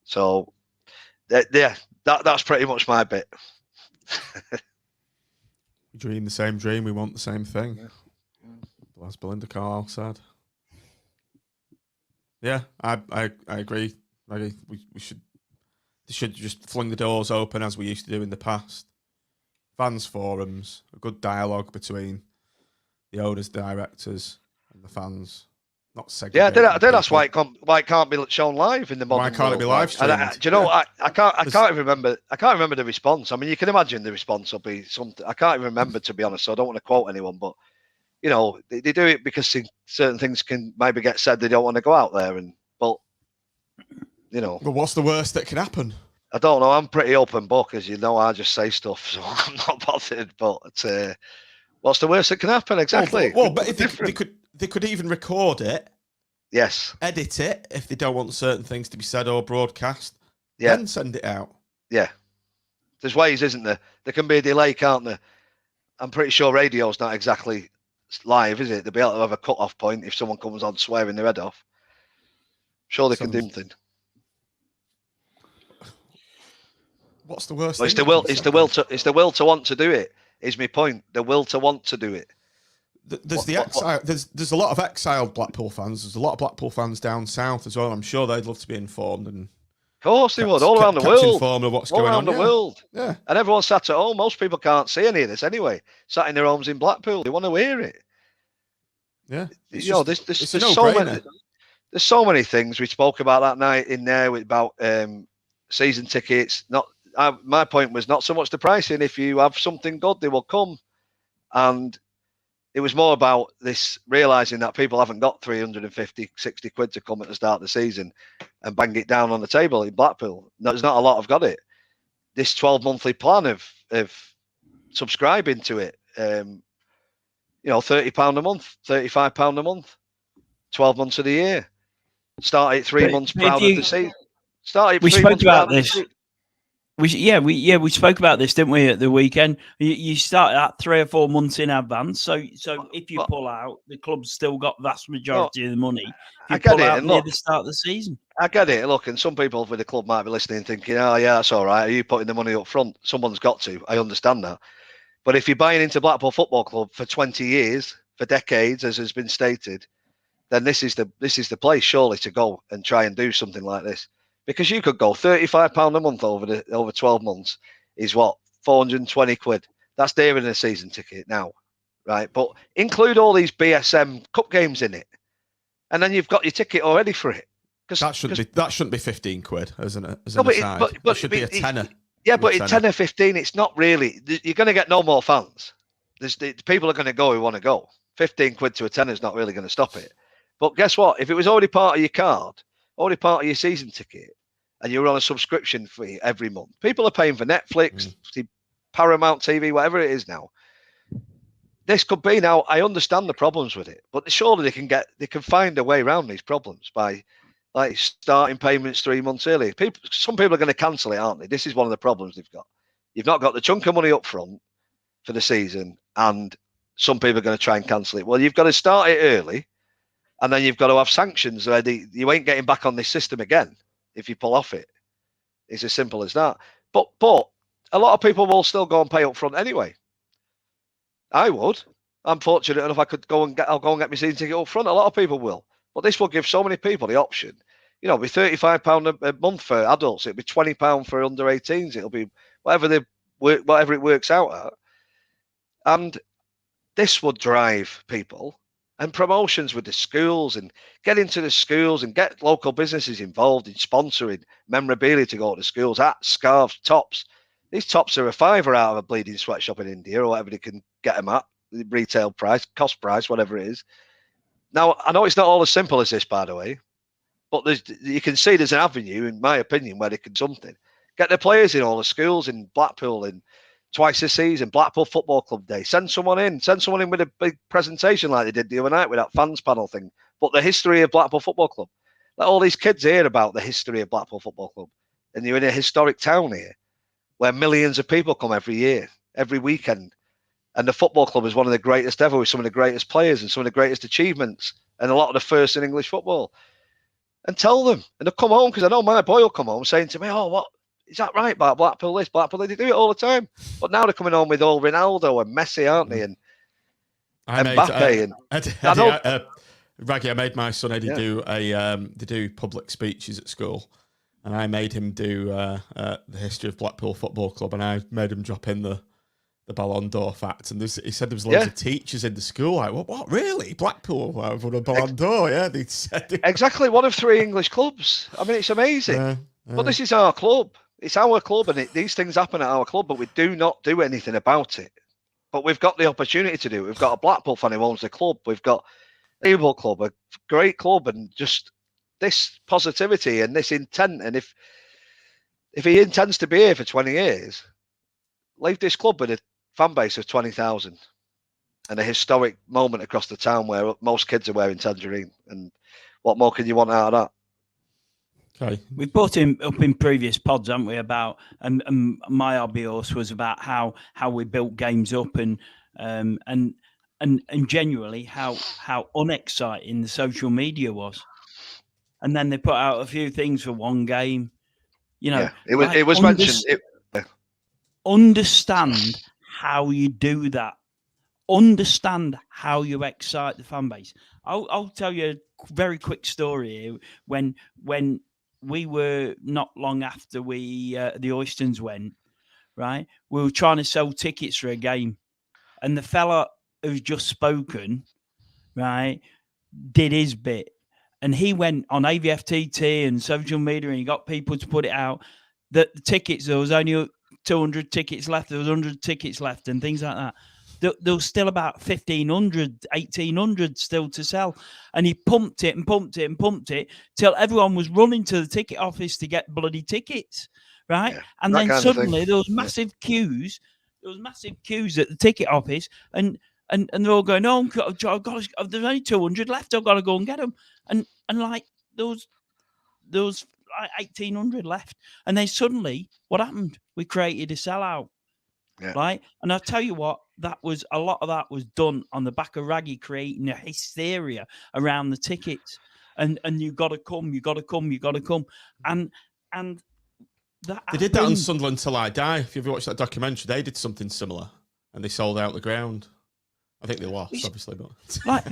So, yeah, that's pretty much my bit. We dream the same dream. We want the same thing. Yeah. As Belinda Carlisle said. Yeah, I agree. We should just fling the doors open as we used to do in the past. Fans forums, a good dialogue between the owners, directors, and the fans. Not segregating. Yeah, I did ask why it can't be shown live in the modern Why can't it be live streamed? Do you know? Yeah. I can't even remember. I can't remember the response. I mean, you can imagine the response will be something. I can't even remember, to be honest. So I don't want to quote anyone, but you know, they do it because certain things can maybe get said. They don't want to go out there, but you know. But what's the worst that can happen? I don't know. I'm pretty open book, as you know. I just say stuff, so I'm not bothered. But what's the worst that can happen? Exactly. Well, but if they could even record it. Yes. Edit it if they don't want certain things to be said or broadcast. Yeah. Then send it out. Yeah. There's ways, isn't there? There can be a delay, can't there? I'm pretty sure radio's not exactly live, is it? They'll be able to have a cut-off point if someone comes on swearing their head off. Sure, they can do something. What's the worst? Well, it's the will to want to do it. Is my point? The will to want to do it. There's a lot of exiled Blackpool fans. There's a lot of Blackpool fans down south as well. I'm sure they'd love to be informed. And of course they would. All around the world. Informed of what's all going around on. the world. Yeah. And everyone sat at home. Most people can't see any of this anyway. Sat in their homes in Blackpool. They want to hear it. Yeah. There's so many things we spoke about that night in there about season tickets. My point was not so much the pricing. If you have something good, they will come. And it was more about this realising that people haven't got 350, 60 quid to come at the start of the season and bang it down on the table in Blackpool. There's not a lot have got it. This 12-monthly plan of subscribing to it, £30 a month, £35 a month, 12 months of the year. Start at 3 months proud of the season. We spoke about this. We spoke about this, didn't we, at the weekend? You start at 3 or 4 months in advance. So if you pull out, the club's still got vast majority of the money. If you pull out near the start of the season. I get it. Look, and some people with the club might be listening thinking, oh, yeah, that's all right. Are you putting the money up front? Someone's got to. I understand that. But if you're buying into Blackpool Football Club for 20 years, for decades, as has been stated, then this is the place, surely, to go and try and do something like this. Because you could go £35 a month over 12 months is what, 420 quid. That's dearer than a season ticket now, right? But include all these BSM Cup games in it, and then you've got your ticket already for it. That shouldn't be 15 quid, isn't it? But it should be a tenner. Yeah, but it's 10 or 15. It's not really. You're going to get no more fans. People are going to go who want to go. 15 quid to a tenner is not really going to stop it. But guess what? If it was already part of your card, already part of your season ticket, and you're on a subscription fee every month, people are paying for Netflix, Paramount TV, whatever it is now. This could be now. I understand the problems with it, but surely they can find a way around these problems by like starting payments 3 months early. Some people are going to cancel it, aren't they? This is one of the problems they've got. You've not got the chunk of money up front for the season, and some people are going to try and cancel it. Well, you've got to start it early, and then you've got to have sanctions ready. You ain't getting back on this system again if you pull off it. It's as simple as that. But a lot of people will still go and pay up front anyway. I would. I'm fortunate enough I'll go and get my season ticket up front. A lot of people will. But this will give so many people the option. It'll be £35 a month for adults. It'll be £20 for under 18s. It'll be whatever it works out at. And this would drive people. And promotions with the schools, and get into the schools and get local businesses involved in sponsoring memorabilia to go to schools, hats, scarves, tops. These tops are a £5 out of a bleeding sweatshop in India or whatever they can get them at, the retail price, cost price, whatever it is. Now, I know it's not all as simple as this, by the way, but you can see there's an avenue, in my opinion, where they can do something. Get the players in all the schools in Blackpool and twice a season, Blackpool Football Club Day. Send someone in with a big presentation like they did the other night with that fans panel thing. But the history of Blackpool Football Club. Let all these kids hear about the history of Blackpool Football Club. And you're in a historic town here where millions of people come every year. every weekend. And the football club is one of the greatest ever, with some of the greatest players and some of the greatest achievements and a lot of the first in English football. And tell them. And they'll come home, because I know my boy will come home saying to me, oh, what? Is that right about Blackpool this, Blackpool? They do it all the time. But now they're coming home with all Ronaldo and Messi, aren't they? And Mbappe. Raggy, I made my son Eddie do public speeches at school. And I made him do the history of Blackpool Football Club. And I made him drop in the Ballon d'Or fact, and he said there was loads of teachers in the school. Like, what really? Blackpool won a Ballon d'Or? Yeah, they said exactly, one of 3 English clubs. I mean, it's amazing. But this is our club. It's our club, and these things happen at our club, but we do not do anything about it. But we've got the opportunity to do it. We've got a Blackpool fan who owns the club. We've got a Liverpool club, a great club, and just this positivity and this intent. And if he intends to be here for 20 years, leave this club with a fan base of 20,000 and a historic moment across the town where most kids are wearing tangerine. And what more can you want out of that? Okay. We've brought him up in previous pods, haven't we? About and my obvious was about how we built games up and genuinely how unexciting the social media was. And then they put out a few things for one game. You know, it was mentioned. Understand how you do that. Understand how you excite the fan base. I'll tell you a very quick story here. When we were not long after the Oystons went, right, we were trying to sell tickets for a game, and the fella who's just spoken, right, did his bit, and he went on AVFTT and social media, and he got people to put it out that the tickets, there was only 200 tickets left, there was 100 tickets left, and things like that. There was still about 1,500, 1,800 still to sell. And he pumped it and pumped it and pumped it till everyone was running to the ticket office to get bloody tickets, right? Yeah, and then suddenly there was massive queues. There was massive queues at the ticket office, and they're all going, "Oh, I've got, there's only 200 left. I've got to go and get them." And like there was like 1,800 left, and then suddenly what happened? We created a sellout. Yeah. Right. And I'll tell you what, a lot of that was done on the back of Raggy creating a hysteria around the tickets. And you gotta come. And that they did that on Sunderland Till I Die. If you've watched that documentary, they did something similar and they sold out the ground. I think they lost, obviously, but like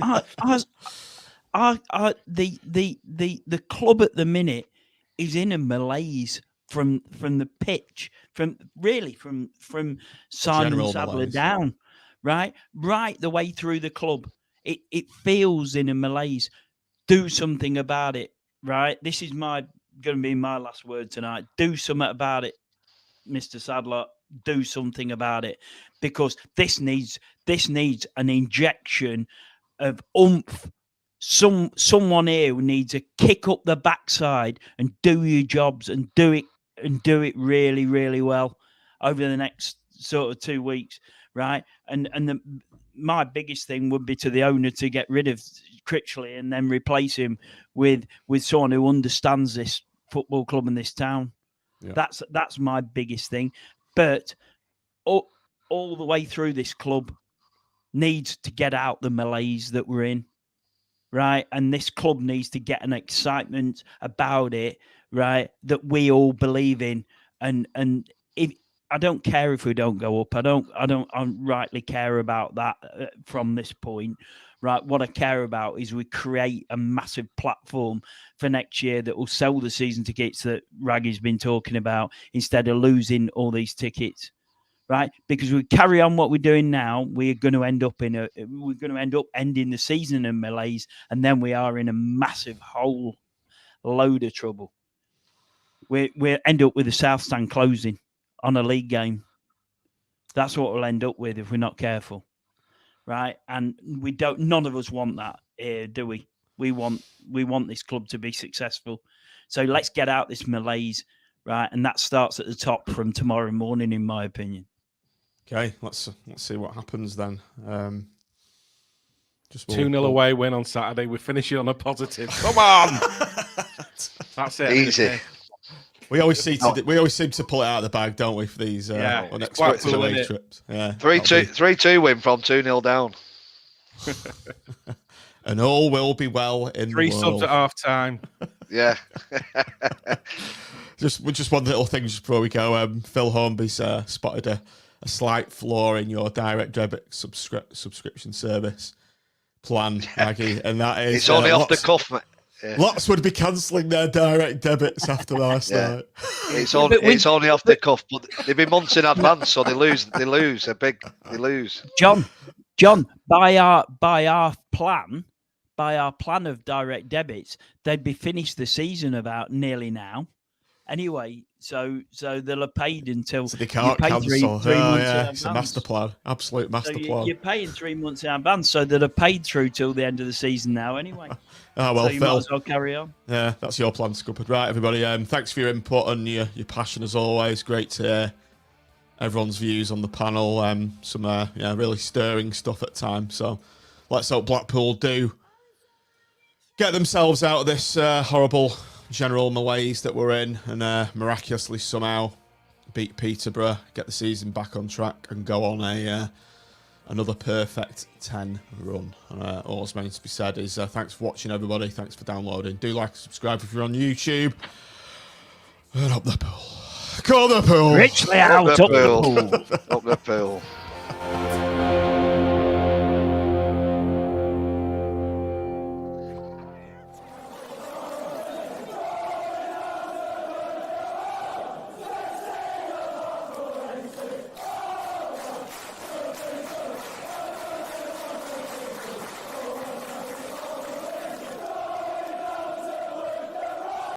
the club at the minute is in a malaise. From the pitch, from Simon Sadler down, right the way through the club, it feels in a malaise. Do something about it, right? This is going to be my last word tonight. Do something about it, Mr. Sadler. Do something about it, because this needs an injection of oomph. Someone here needs to kick up the backside and do your jobs and do it really, really well over the next sort of 2 weeks, right? And my biggest thing would be to the owner to get rid of Critchley and then replace him with someone who understands this football club and this town. Yeah. That's my biggest thing. But all the way through, this club needs to get out the malaise that we're in, right? And this club needs to get an excitement about it, right, that we all believe in. And if I don't care if we don't go up, I don't rightly care about that from this point, right? What I care about is we create a massive platform for next year that will sell the season tickets that Raggy's been talking about, instead of losing all these tickets, right? Because we carry on what we're doing now, we're going to end up ending the season in malaise, and then we are in a massive whole load of trouble. We'll end up with the South Stand closing on a league game. That's what we'll end up with if we're not careful, right? And none of us want that here, do we? We want this club to be successful. So let's get out this malaise, right? And that starts at the top from tomorrow morning, in my opinion. Okay, let's see what happens then. 2-0 away win on Saturday. We're finishing on a positive. Come on. That's it. Easy. We always seem to pull it out of the bag, don't we, for these unexpected away trips? Yeah, 3-2 win from 2-0 down. And all will be well in 3 the world. subs at half time. Yeah. just one little thing just before we go. Phil Hornby's spotted a slight flaw in your direct debit subscription service plan, Maggie, and that is it's only off the cuff, mate. Yeah. Lots would be cancelling their direct debits after last night. It's only off the cuff, but they've been months in advance, so they lose. They lose. John, by our plan of direct debits, they'd be finished the season about nearly now. Anyway, so they'll have paid until so they can't cancel. It's a master plan, absolute master plan. You're paying 3 months in advance, so they'll have paid through till the end of the season now. Anyway. Oh, well, so you Phil, might as well carry on. Yeah, that's your plan, Scuppered. Right, everybody. Thanks for your input and your passion as always. Great to hear everyone's views on the panel. Some really stirring stuff at times. So let's hope Blackpool do get themselves out of this horrible general malaise that we're in and miraculously somehow beat Peterborough, get the season back on track and go on another perfect 10 run. All that's meant to be said is thanks for watching, everybody. Thanks for downloading. Do like and subscribe if you're on YouTube. And up the pool. Go the pool. Critchley out. Up the pool. Up the pool.